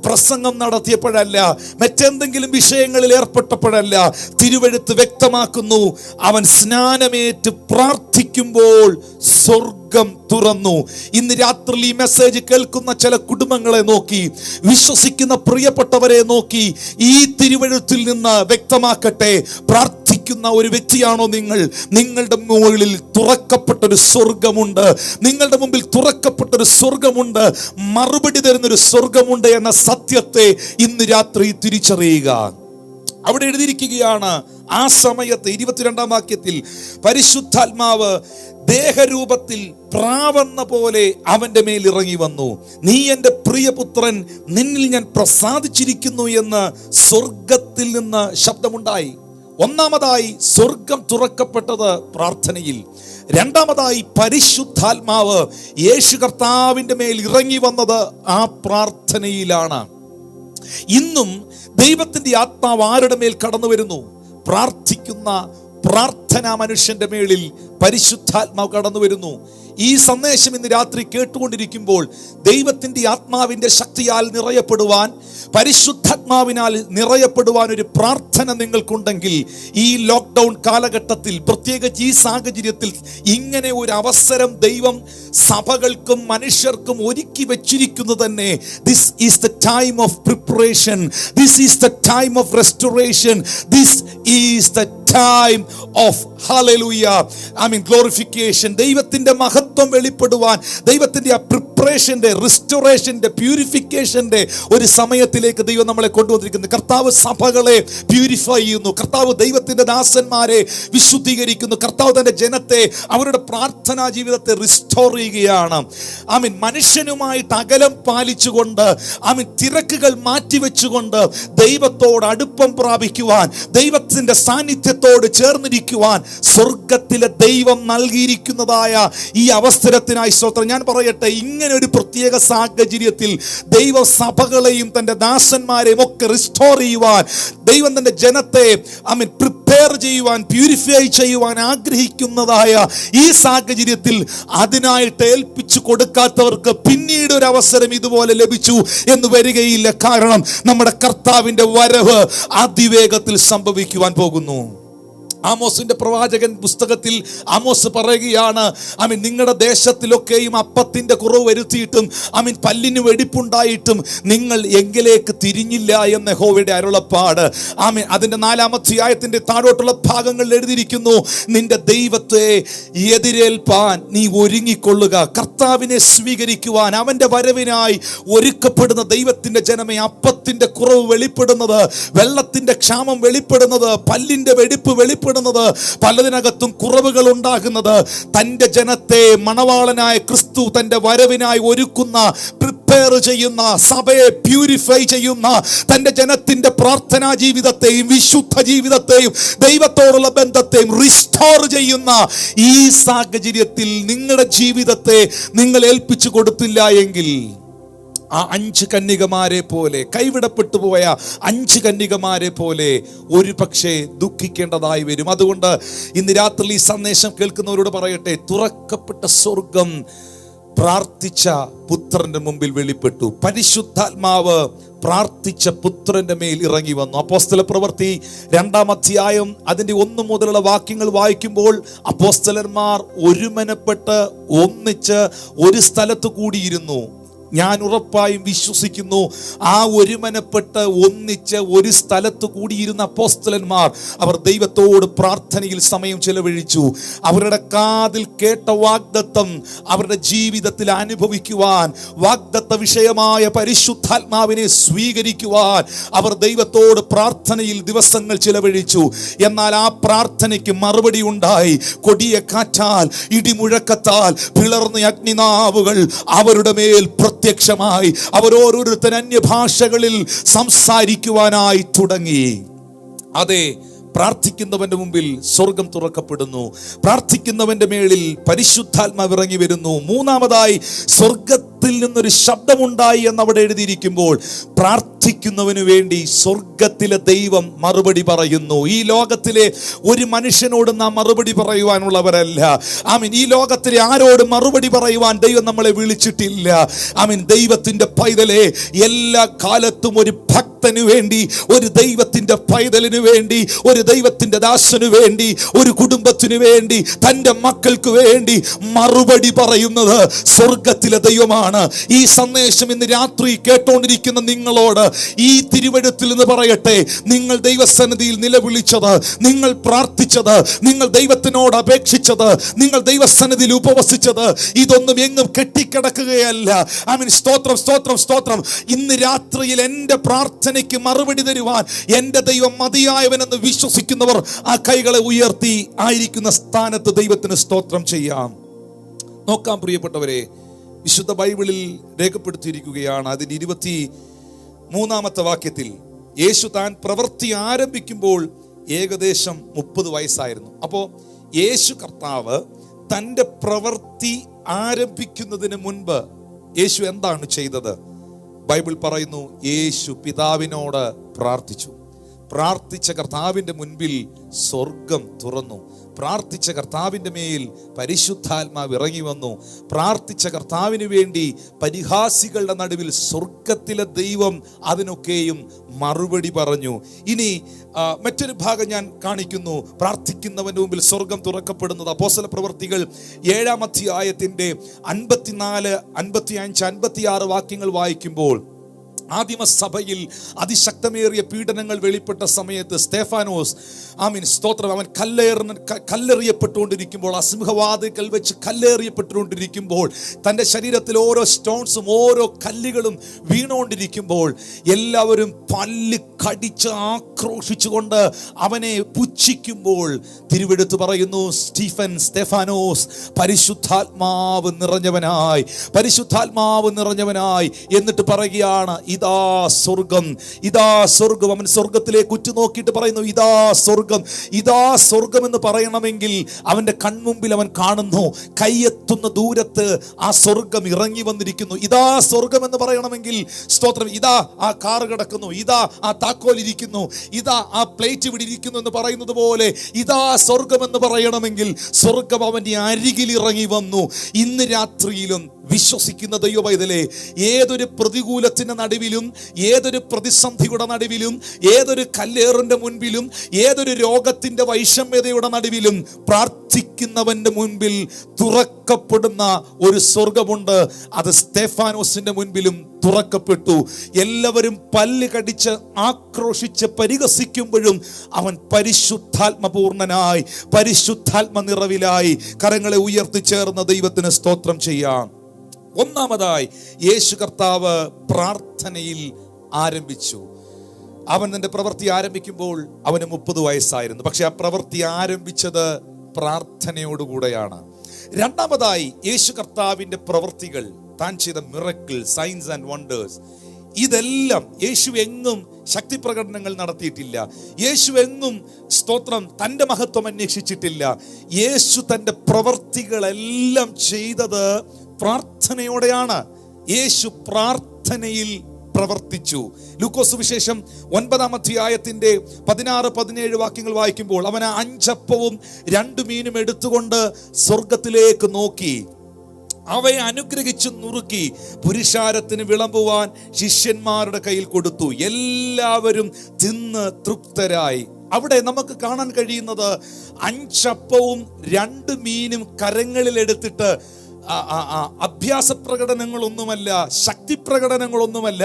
പ്രസംഗം നടത്തിയപ്പോഴല്ല, മറ്റെന്തെങ്കിലും വിഷയങ്ങളിൽ ഏർപ്പെട്ടപ്പോഴല്ല. തിരുവെഴുത്ത് വ്യക്തമാക്കുന്നു, അവൻ സ്നാനമേറ്റ് പ്രാർത്ഥിക്കുമ്പോൾ സ്വർഗം തുറന്നു. ഇന്ന് രാത്രി ഈ മെസ്സേജ് കേൾക്കുന്ന ചില കുടുംബങ്ങളെ നോക്കി, വിശ്വസിക്കുന്ന പ്രിയപ്പെട്ടവരെ നോക്കി ഈ തിരുവെഴുത്തിൽ നിന്ന് വ്യക്തമാക്കട്ടെ, പ്രാർത്ഥിക്കുന്ന ഒരു വ്യക്തിയാണോ നിങ്ങൾ? നിങ്ങളുടെ മുകളിൽ തുറക്കപ്പെട്ടൊരു സ്വർഗമുണ്ട്, നിങ്ങളുടെ മുമ്പിൽ തുറക്കപ്പെട്ടൊരു സ്വർഗമുണ്ട്, മറുപടി തരുന്നൊരു സ്വർഗമുണ്ട് എന്ന സത്യത്തെ ഇന്ന് രാത്രി തിരിച്ചറിയുക. അവിടെ എഴുതിയിരിക്കുകയാണ്, ആ സമയത്ത് 22-ാം വാക്യത്തിൽ പരിശുദ്ധാത്മാവ് ദേഹരൂപത്തിൽ പ്രാവെന്ന പോലെ അവന്റെ മേൽ ഇറങ്ങി വന്നു. നീ എൻ്റെ പ്രിയപുത്രൻ, നിന്നിൽ ഞാൻ പ്രസാദിച്ചിരിക്കുന്നു എന്ന് സ്വർഗത്തിൽ നിന്ന് ശബ്ദമുണ്ടായി. ഒന്നാമതായി സ്വർഗം തുറക്കപ്പെട്ടത് പ്രാർത്ഥനയിൽ. രണ്ടാമതായി പരിശുദ്ധാത്മാവ് യേശു കർത്താവിൻ്റെ മേൽ ഇറങ്ങി വന്നത് ആ പ്രാർത്ഥനയിലാണ്. ഇന്നും ദൈവത്തിൻ്റെ ആത്മാവ് ആരുടെ മേൽ കടന്നു വരുന്നു? പ്രാർത്ഥിക്കുന്ന, പ്രാർത്ഥന പ്രാർത്ഥന മനുഷ്യന്റെ മേളിൽ പരിശുദ്ധാത്മാവ് കടന്നു വരുന്നു. ഈ സന്ദേശം ഇന്ന് രാത്രി കേട്ടുകൊണ്ടിരിക്കുമ്പോൾ ദൈവത്തിന്റെ ആത്മാവിന്റെ ശക്തിയാൽ നിറയപ്പെടുവാൻ, പരിശുദ്ധാത്മാവിനാൽ നിറയപ്പെടുവാൻ ഒരു പ്രാർത്ഥന നിങ്ങൾക്കുണ്ടെങ്കിൽ ഈ ലോക്ക്ഡൗൺ കാലഘട്ടത്തിൽ, പ്രത്യേകിച്ച് ഈ സാഹചര്യത്തിൽ ഇങ്ങനെ ഒരു അവസരം ദൈവം സഭകൾക്കും മനുഷ്യർക്കും ഒരുക്കി വെച്ചിരിക്കുന്നത് തന്നെ. This is the time of preparation, this is the time of restoration, this is the time of hallelujah, glorification. ദൈവത്തിന്റെ മഹത്വം വെളിപ്പെടുവാൻ, ദൈവത്തിന്റെ ആ പ്രിപ്പറേഷന്റെ, റിസ്റ്റോറേഷന്റെ, പ്യൂരിഫിക്കേഷന്റെ ഒരു സമയത്തിലേക്ക് ദൈവം നമ്മളെ കൊണ്ടുവന്നിരിക്കുന്നു. കർത്താവ് സഭകളെ പ്യൂരിഫൈ ചെയ്യുന്നു. കർത്താവ് ദൈവത്തിന്റെ ദാസന്മാരെ വിശുദ്ധീകരിക്കുന്നു. കർത്താവ് തന്റെ ജനത്തെ, അവരുടെ പ്രാർത്ഥനാ ജീവിതത്തെ റിസ്റ്റോർ ചെയ്യുകയാണ്. മനുഷ്യനുമായിട്ട് അകലം പാലിച്ചുകൊണ്ട്, തിരക്കുകൾ മാറ്റിവെച്ചുകൊണ്ട് ദൈവത്തോട് അടുപ്പം പ്രാപിക്കുവാൻ, ദൈവത്തിന്റെ സാന്നിധ്യത്തോട് ചേർന്നിരിക്കുവാൻ സ്വർഗത്തിലെ ദൈവം നൽകിയിരിക്കുന്നതായ ഈ അവസരത്തിനായി സ്തോത്രം. ഞാൻ പറയട്ടെ, ഇങ്ങനെ ഒരു പ്രത്യേക സാഹചര്യത്തിൽ ദൈവ സഭകളെയും തന്റെ ദാസന്മാരെയും ഒക്കെ റിസ്റ്റോർ ചെയ്യുവാൻ, ദൈവം തന്റെ ജനത്തെ പ്രിപ്പയർ ചെയ്യുവാൻ, പ്യൂരിഫൈ ചെയ്യുവാൻ ആഗ്രഹിക്കുന്നതായ ഈ സാഹചര്യത്തിൽ അതിനായിട്ട് ഏൽപ്പിച്ചു കൊടുക്കാത്തവർക്ക് പിന്നീട് ഒരു അവസരം ഇതുപോലെ ലഭിച്ചു എന്ന് വരികയില്ല. കാരണം നമ്മുടെ കർത്താവിന്റെ വരവ് അതിവേഗത്തിൽ സംഭവിക്കുവാൻ പോകുന്നു. ആമോസിന്റെ പ്രവാചകൻ പുസ്തകത്തിൽ ആമോസ് പറയുകയാണ്, നിങ്ങളുടെ ദേശത്തിലൊക്കെയും അപ്പത്തിന്റെ കുറവ് വരുത്തിയിട്ടും പല്ലിന് വെടിപ്പുണ്ടായിട്ടും നിങ്ങൾ എങ്കിലേക്ക് തിരിഞ്ഞില്ല എന്ന് യഹോവയുടെ അരുളപ്പാട്. അതിന്റെ 4-ാം അധ്യായത്തിന്റെ താഴോട്ടുള്ള ഭാഗങ്ങളിൽ എഴുതിയിരിക്കുന്നു, നിന്റെ ദൈവത്തെ എതിരേൽപ്പാൻ നീ ഒരുങ്ങിക്കൊള്ളുക. കർത്താവിനെ സ്വീകരിക്കുവാൻ, അവന്റെ വരവിനായി ഒരുക്കപ്പെടുന്ന ദൈവത്തിന്റെ ജനമേ, അപ്പത്തിന്റെ കുറവ് വെളിപ്പെടുന്നത്, വെള്ളത്തിന്റെ ക്ഷാമം വെളിപ്പെടുന്നത്, പല്ലിന്റെ വെടിപ്പ് വെളിപ്പെടുന്നത്, പലതിനകത്തും കുറവുകൾ ഉണ്ടാകുന്നത്, തന്റെ ജനത്തെ മണവാളനായ ക്രിസ്തു തന്റെ വരവിനായി ഒരുക്കുന്ന, പ്രിപ്പയർ ചെയ്യുന്ന, സഭയെ പ്യൂരിഫൈ ചെയ്യുന്ന, തന്റെ ജനത്തിന്റെ പ്രാർത്ഥനാ ജീവിതത്തെയും വിശുദ്ധ ജീവിതത്തെയും ദൈവത്തോടുള്ള ബന്ധത്തെയും റിസ്റ്റോർ ചെയ്യുന്ന ഈ സാഹചര്യത്തിൽ നിങ്ങളുടെ ജീവിതത്തെ നിങ്ങൾ ഏൽപ്പിച്ചു കൊടുത്തില്ല എങ്കിൽ ആ 5 കന്യകമാരെ പോലെ, കൈവിടപ്പെട്ടു പോയ 5 കന്യകമാരെ പോലെ ഒരു പക്ഷേ ദുഃഖിക്കേണ്ടതായി വരും. അതുകൊണ്ട് ഇന്ന് രാത്രി ഈ സന്ദേശം കേൾക്കുന്നവരോട് പറയട്ടെ, തുറക്കപ്പെട്ട സ്വർഗം പ്രാർത്ഥിച്ച പുത്രന്റെ മുമ്പിൽ വെളിപ്പെട്ടു. പരിശുദ്ധാത്മാവ് പ്രാർത്ഥിച്ച പുത്രന്റെ മേൽ ഇറങ്ങി വന്നു. അപ്പോസ്തല പ്രവൃത്തി 2-ാം അധ്യായം അതിന്റെ 1 മുതലുള്ള വാക്യങ്ങൾ വായിക്കുമ്പോൾ അപ്പോസ്തലന്മാർ ഒരുമനപ്പെട്ട് ഒന്നിച്ച് ഒരു സ്ഥലത്ത് കൂടിയിരുന്നു. ഞാൻ ഉറപ്പായും വിശ്വസിക്കുന്നു, ആ ഒരുമനപ്പെട്ട് ഒന്നിച്ച് ഒരു സ്ഥലത്ത് കൂടിയിരുന്ന അപ്പോസ്തലന്മാർ അവർ ദൈവത്തോട് പ്രാർത്ഥനയിൽ സമയം ചെലവഴിച്ചു. അവരുടെ കാതിൽ കേട്ട വാഗ്ദത്തം അവരുടെ ജീവിതത്തിൽ അനുഭവിക്കുവാൻ, വാഗ്ദത്ത വിഷയമായ പരിശുദ്ധാത്മാവിനെ സ്വീകരിക്കുവാൻ അവർ ദൈവത്തോട് പ്രാർത്ഥനയിൽ ദിവസങ്ങൾ ചെലവഴിച്ചു. എന്നാൽ ആ പ്രാർത്ഥനയ്ക്ക് മറുപടി ഉണ്ടായി. കൊടിയ കാറ്റാൽ, ഇടിമുഴക്കത്താൽ പിളർന്ന അഗ്നിനാവുകൾ അവരുടെ മേൽ പ്രത്യക്ഷമായി. അവരോരോരുത്തർ അന്യഭാഷകളിൽ സംസാരിക്കുവാനായി തുടങ്ങി. അതെ, പ്രാർത്ഥിക്കുന്നവന്റെ മുമ്പിൽ സ്വർഗം തുറക്കപ്പെടുന്നു. പ്രാർത്ഥിക്കുന്നവന്റെ മേളിൽ പരിശുദ്ധാത്മാവ് ഇറങ്ങി വരുന്നു. 3-ാമതായി സ്വർഗത്തിൽ നിന്നൊരു ശബ്ദമുണ്ടായി എന്നവിടെ എഴുതിയിരിക്കുമ്പോൾ പ്രാർത്ഥിക്കുന്നവന് വേണ്ടി സ്വർഗത്തിലെ ദൈവം മറുപടി പറയുന്നു. ഈ ലോകത്തിലെ ഒരു മനുഷ്യനോട് നാം മറുപടി പറയുവാനുള്ളവരല്ല. ഈ ലോകത്തിലെ ആരോടും മറുപടി പറയുവാൻ ദൈവം നമ്മളെ വിളിച്ചിട്ടില്ല. ദൈവത്തിന്റെ പൈതലെ, എല്ലാ കാലത്തും ഒരു ഭക്തന് വേണ്ടി, ഒരു ദൈവത്തിന്റെ പൈതലിന് വേണ്ടി, ഒരു ദൈവത്തിന്റെ ദാസന് വേണ്ടി, ഒരു കുടുംബത്തിന് വേണ്ടി, തന്റെ മക്കൾക്ക് വേണ്ടി മറുപടി പറയുന്നത് സ്വർഗത്തിലെ ദൈവമാണ്. ഈ സന്ദേശം ഇന്ന് രാത്രി കേട്ടോണ്ടിരിക്കുന്ന നിങ്ങളോട് ഈ തിരുവെഴുത്തിൽ നിന്ന് പറയട്ടെ, നിങ്ങൾ ദൈവസന്നിധിയിൽ നിലവിളിച്ചത്, നിങ്ങൾ പ്രാർത്ഥിച്ചത്, നിങ്ങൾ ദൈവത്തിനോട് അപേക്ഷിച്ചത്, നിങ്ങൾ ദൈവസന്നിധിയിൽ ഉപവസിച്ചത്, ഇതൊന്നും എങ്ങും കെട്ടിക്കിടക്കുകയല്ല. സ്തോത്രം, സ്തോത്രം, സ്തോത്രം. ഇന്ന് രാത്രിയിൽ എൻ്റെ പ്രാർത്ഥനയ്ക്ക് മറുപടി തരുവാൻ എൻ്റെ ദൈവം മതിയായവനെന്ന് വിശ്വസിക്കുന്നവർ ആ കൈകളെ ഉയർത്തി ആയിരിക്കുന്ന സ്ഥാനത്ത് ദൈവത്തിന് സ്തോത്രം ചെയ്യാം. നോക്കാം പ്രിയപ്പെട്ടവരെ, വിശുദ്ധ ബൈബിളിൽ രേഖപ്പെടുത്തിയിരിക്കുകയാണ്. അതിന് 23-ാമത്തെ വാക്യത്തിൽ യേശു താൻ പ്രവൃത്തി ആരംഭിക്കുമ്പോൾ ഏകദേശം 30 വയസ്സായിരുന്നു. അപ്പോൾ യേശു കർത്താവ് തൻ്റെ പ്രവൃത്തി ആരംഭിക്കുന്നതിന് മുൻപ് യേശു എന്താണ് ചെയ്തത്? ബൈബിൾ പറയുന്നു, യേശു പിതാവിനോട് പ്രാർത്ഥിച്ചു. പ്രാർത്ഥിച്ച കർത്താവിൻ്റെ മുൻപിൽ സ്വർഗം തുറന്നു. പ്രാർത്ഥിച്ച കർത്താവിൻ്റെ മേൽ പരിശുദ്ധാത്മാവ് ഇറങ്ങി വന്നു. പ്രാർത്ഥിച്ച കർത്താവിന് വേണ്ടി പരിഹാസികളുടെ നടുവിൽ സ്വർഗത്തിലെ ദൈവം അതിനൊക്കെയും മറുപടി പറഞ്ഞു. ഇനി മറ്റൊരു ഭാഗം ഞാൻ കാണിക്കുന്നു. പ്രാർത്ഥിക്കുന്നവൻ്റെ മുമ്പിൽ സ്വർഗം തുറക്കപ്പെടുന്നത് അപ്പോസ്തല പ്രവൃത്തികൾ 7-ാം അധ്യായത്തിൻ്റെ 54, 55, 56 വാക്യങ്ങൾ വായിക്കുമ്പോൾ, ആദിമസഭയിൽ അതിശക്തമേറിയ പീഡനങ്ങൾ വെളിപ്പെട്ട സമയത്ത് സ്തെഫാനോസ് സ്തോത്രം, അവൻ കല്ലെറിയപ്പെട്ടുകൊണ്ടിരിക്കുമ്പോൾ, അസിംഹവാതിൽക്കൽ വെച്ച് കല്ലെറിയപ്പെട്ടുകൊണ്ടിരിക്കുമ്പോൾ, തൻ്റെ ശരീരത്തിൽ ഓരോ സ്റ്റോൺസും ഓരോ കല്ലുകളും വീണുകൊണ്ടിരിക്കുമ്പോൾ, എല്ലാവരും പല്ല് കടിച്ച് ആക്രോശിച്ചുകൊണ്ട് അവനെ പുച്ഛിക്കുമ്പോൾ തിരുവെടുത്ത് പറയുന്നു, സ്തെഫാനോസ് പരിശുദ്ധാത്മാവ് നിറഞ്ഞവനായി, പരിശുദ്ധാത്മാവ് നിറഞ്ഞവനായി എന്നിട്ട് പറയുകയാണ്, ഇതാ സ്വർഗം, ഇതാ സ്വർഗം. അവൻ സ്വർഗത്തിലേക്ക് ഉറ്റുനോക്കിയിട്ട് പറയുന്നു, ഇതാ സ്വർഗം, ഇതാ സ്വർഗം എന്ന് പറയണമെങ്കിൽ അവന്റെ കൺമുമ്പിൽ അവൻ കാണുന്നു, കൈയെത്തുന്ന ദൂരത്ത് ആ സ്വർഗം ഇറങ്ങി വന്നിരിക്കുന്നു. ഇതാ സ്വർഗം എന്ന് പറയണമെങ്കിൽ സ്തോത്രം, ഇതാ ആ കാറ് കിടക്കുന്നു, ഇതാ ആ താക്കോൽ ഇരിക്കുന്നു, ഇതാ ആ പ്ലേറ്റ് ഇവിടെ ഇരിക്കുന്നു എന്ന് പറയുന്നത് പോലെ ഇതാ സ്വർഗം എന്ന് പറയണമെങ്കിൽ സ്വർഗം അവന്റെ അരികിൽ ഇറങ്ങി വന്നു. ഇന്ന് രാത്രിയിലും വിശ്വസിക്കുന്ന ദൈവപൈതലേ, ഏതൊരു പ്രതികൂലത്തിന്റെ നടുവിലും, ഏതൊരു പ്രതിസന്ധിയുടെ നടുവിലും, ഏതൊരു കല്ലേറിന്റെ മുൻപിലും, ഏതൊരു രോഗത്തിന്റെ വൈഷമ്യതയുടെ നടുവിലും പ്രാർത്ഥിക്കുന്നവന്റെ മുൻപിൽ തുറക്കപ്പെടുന്ന ഒരു സ്വർഗമുണ്ട്. അത് സ്തെഫാനോസിന്റെ മുൻപിലും തുറക്കപ്പെട്ടു. എല്ലാവരും പല്ല് കടിച്ച് ആക്രോശിച്ച് പരിഹസിക്കുമ്പോഴും അവൻ പരിശുദ്ധാത്മപൂർണനായി, പരിശുദ്ധാത്മ നിറവിലായി. കരങ്ങളെ ഉയർത്തി ചേർന്ന ദൈവത്തിന് സ്തോത്രം ചെയ്യാം. ഒന്നാമതായി യേശു കർത്താവ് പ്രാർത്ഥനയിൽ ആരംഭിച്ചു. അവൻ തന്റെ പ്രവൃത്തി ആരംഭിക്കുമ്പോൾ അവന് 30 വയസ്സായിരുന്നു. പക്ഷെ ആ പ്രവൃത്തി ആരംഭിച്ചത് പ്രാർത്ഥനയോടുകൂടെയാണ്. രണ്ടാമതായി യേശു കർത്താവിന്റെ പ്രവൃത്തികൾ, താൻ ചെയ്ത മിറക്കിൾ, സൈൻസ് ആൻഡ് വണ്ടേഴ്സ്, ഇതെല്ലാം യേശു എങ്ങും ശക്തി പ്രകടനങ്ങൾ നടത്തിയിട്ടില്ല. യേശു എങ്ങും സ്തോത്രം തൻ്റെ മഹത്വം അന്വേഷിച്ചിട്ടില്ല. യേശു തൻ്റെ പ്രവൃത്തികളെല്ലാം ചെയ്തത് പ്രാർത്ഥനയോടെയാണ്. യേശു പ്രാർത്ഥനയിൽ പ്രവർത്തിച്ചു. ലൂക്കോസ് സുവിശേഷം 9-ാം അധ്യായത്തിന്റെ 16-17 വാക്യങ്ങൾ വായിക്കുമ്പോൾ, അവൻ 5 അപ്പവും 2 മീനും എടുത്തുകൊണ്ട് സ്വർഗത്തിലേക്ക് നോക്കി, അവയെ അനുഗ്രഹിച്ചു നുറുക്കി പുരുഷാരത്തിന് വിളമ്പുവാൻ ശിഷ്യന്മാരുടെ കയ്യിൽ കൊടുത്തു. എല്ലാവരും തിന്ന് തൃപ്തരായി. അവിടെ നമുക്ക് കാണാൻ കഴിയുന്നത് 5 അപ്പവും 2 മീനും കരങ്ങളിൽ എടുത്തിട്ട് അഭ്യാസ പ്രകടനങ്ങളൊന്നുമല്ല, ശക്തി പ്രകടനങ്ങളൊന്നുമല്ല.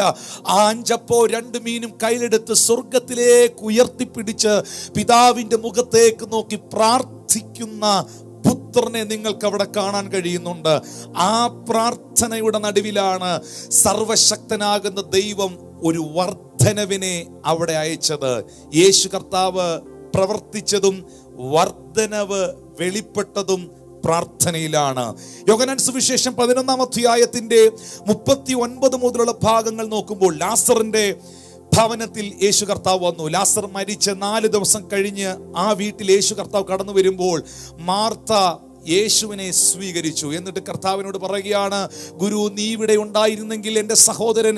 ആ 5 അപ്പവും 2 മീനും കയ്യിലെടുത്ത് സ്വർഗത്തിലേക്ക് ഉയർത്തിപ്പിടിച്ച് പിതാവിന്റെ മുഖത്തേക്ക് നോക്കി പ്രാർത്ഥിക്കുന്ന പുത്രനെ നിങ്ങൾക്ക് അവിടെ കാണാൻ കഴിയുന്നുണ്ട്. ആ പ്രാർത്ഥനയുടെ നടുവിലാണ് സർവശക്തനാകുന്ന ദൈവം ഒരു വർധനവിനെ അവിടെ അയച്ചത്. യേശു കർത്താവ് പ്രവർത്തിച്ചതും വർധനവ് വെളിപ്പെട്ടതും പ്രാർത്ഥനയിലാണ്. യോഹന്നാൻ സുവിശേഷം 11-ാം അധ്യായത്തിന്റെ 39 മുതലുള്ള ഭാഗങ്ങൾ നോക്കുമ്പോൾ, ലാസറിന്റെ ഭവനത്തിൽ യേശു കർത്താവ് വന്നു. ലാസർ മരിച്ച് 4 ദിവസം കഴിഞ്ഞ് ആ വീട്ടിൽ യേശു കർത്താവ് കടന്നു വരുമ്പോൾ മാർത്ത യേശുവിനെ സ്വീകരിച്ചു. എന്നിട്ട് കർത്താവിനോട് പറയുകയാണ്, ഗുരു, നീ ഇവിടെ ഉണ്ടായിരുന്നെങ്കിൽ എൻ്റെ സഹോദരൻ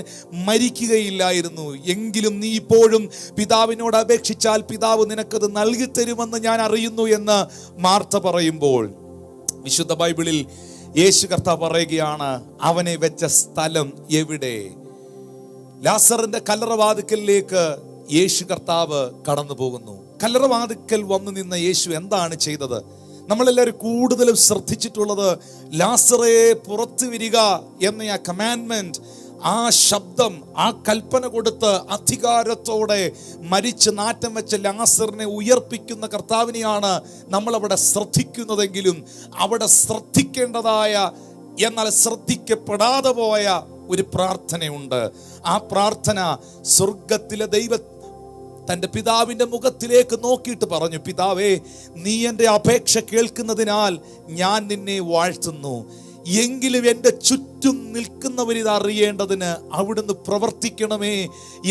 മരിക്കുകയില്ലായിരുന്നു. എങ്കിലും നീ ഇപ്പോഴും പിതാവിനോട് അപേക്ഷിച്ചാൽ പിതാവ് നിനക്കത് നൽകി തരുമെന്ന് ഞാൻ അറിയുന്നു എന്ന് മാർത്ത പറയുമ്പോൾ, വിശുദ്ധ ബൈബിളിൽ യേശു കർത്താവ് പറയുകയാണ്, അവനെ വെച്ച സ്ഥലം എവിടെ? ലാസറിന്റെ കല്ലറവാതിക്കലിലേക്ക് യേശു കർത്താവ് കടന്നു പോകുന്നു. കല്ലറവാതിക്കൽ വന്നു നിന്ന യേശു എന്താണ് ചെയ്തത്? നമ്മളെല്ലാവരും കൂടുതലും ശ്രദ്ധിച്ചിട്ടുള്ളത് ലാസറേ പുറത്തു വരിക എന്ന ആ കമാൻഡ്മെന്റ്, ആ ശബ്ദം, ആ കൽപ്പന കൊടുത്ത് അധികാരത്തോടെ മരിച്ച് നാറ്റം വെച്ച ലാസറിനെ ഉയർപ്പിക്കുന്ന കർത്താവിനെയാണ് നമ്മളവിടെ ശ്രദ്ധിക്കുന്നതെങ്കിലും, അവിടെ ശ്രദ്ധിക്കേണ്ടതായ എന്നാൽ ശ്രദ്ധിക്കപ്പെടാതെ പോയ ഒരു പ്രാർത്ഥനയുണ്ട്. ആ പ്രാർത്ഥന സ്വർഗത്തിലെ ദൈവ തൻ്റെ പിതാവിൻ്റെ മുഖത്തിലേക്ക് നോക്കിയിട്ട് പറഞ്ഞു, പിതാവേ, നീ എൻ്റെ അപേക്ഷ കേൾക്കുന്നതിനാൽ ഞാൻ നിന്നെ വാഴ്ത്തുന്നു. എങ്കിലും എൻ്റെ ചുറ്റും നിൽക്കുന്നവരിത് അറിയേണ്ടതിന് അവിടുന്ന് പ്രവർത്തിക്കണമേ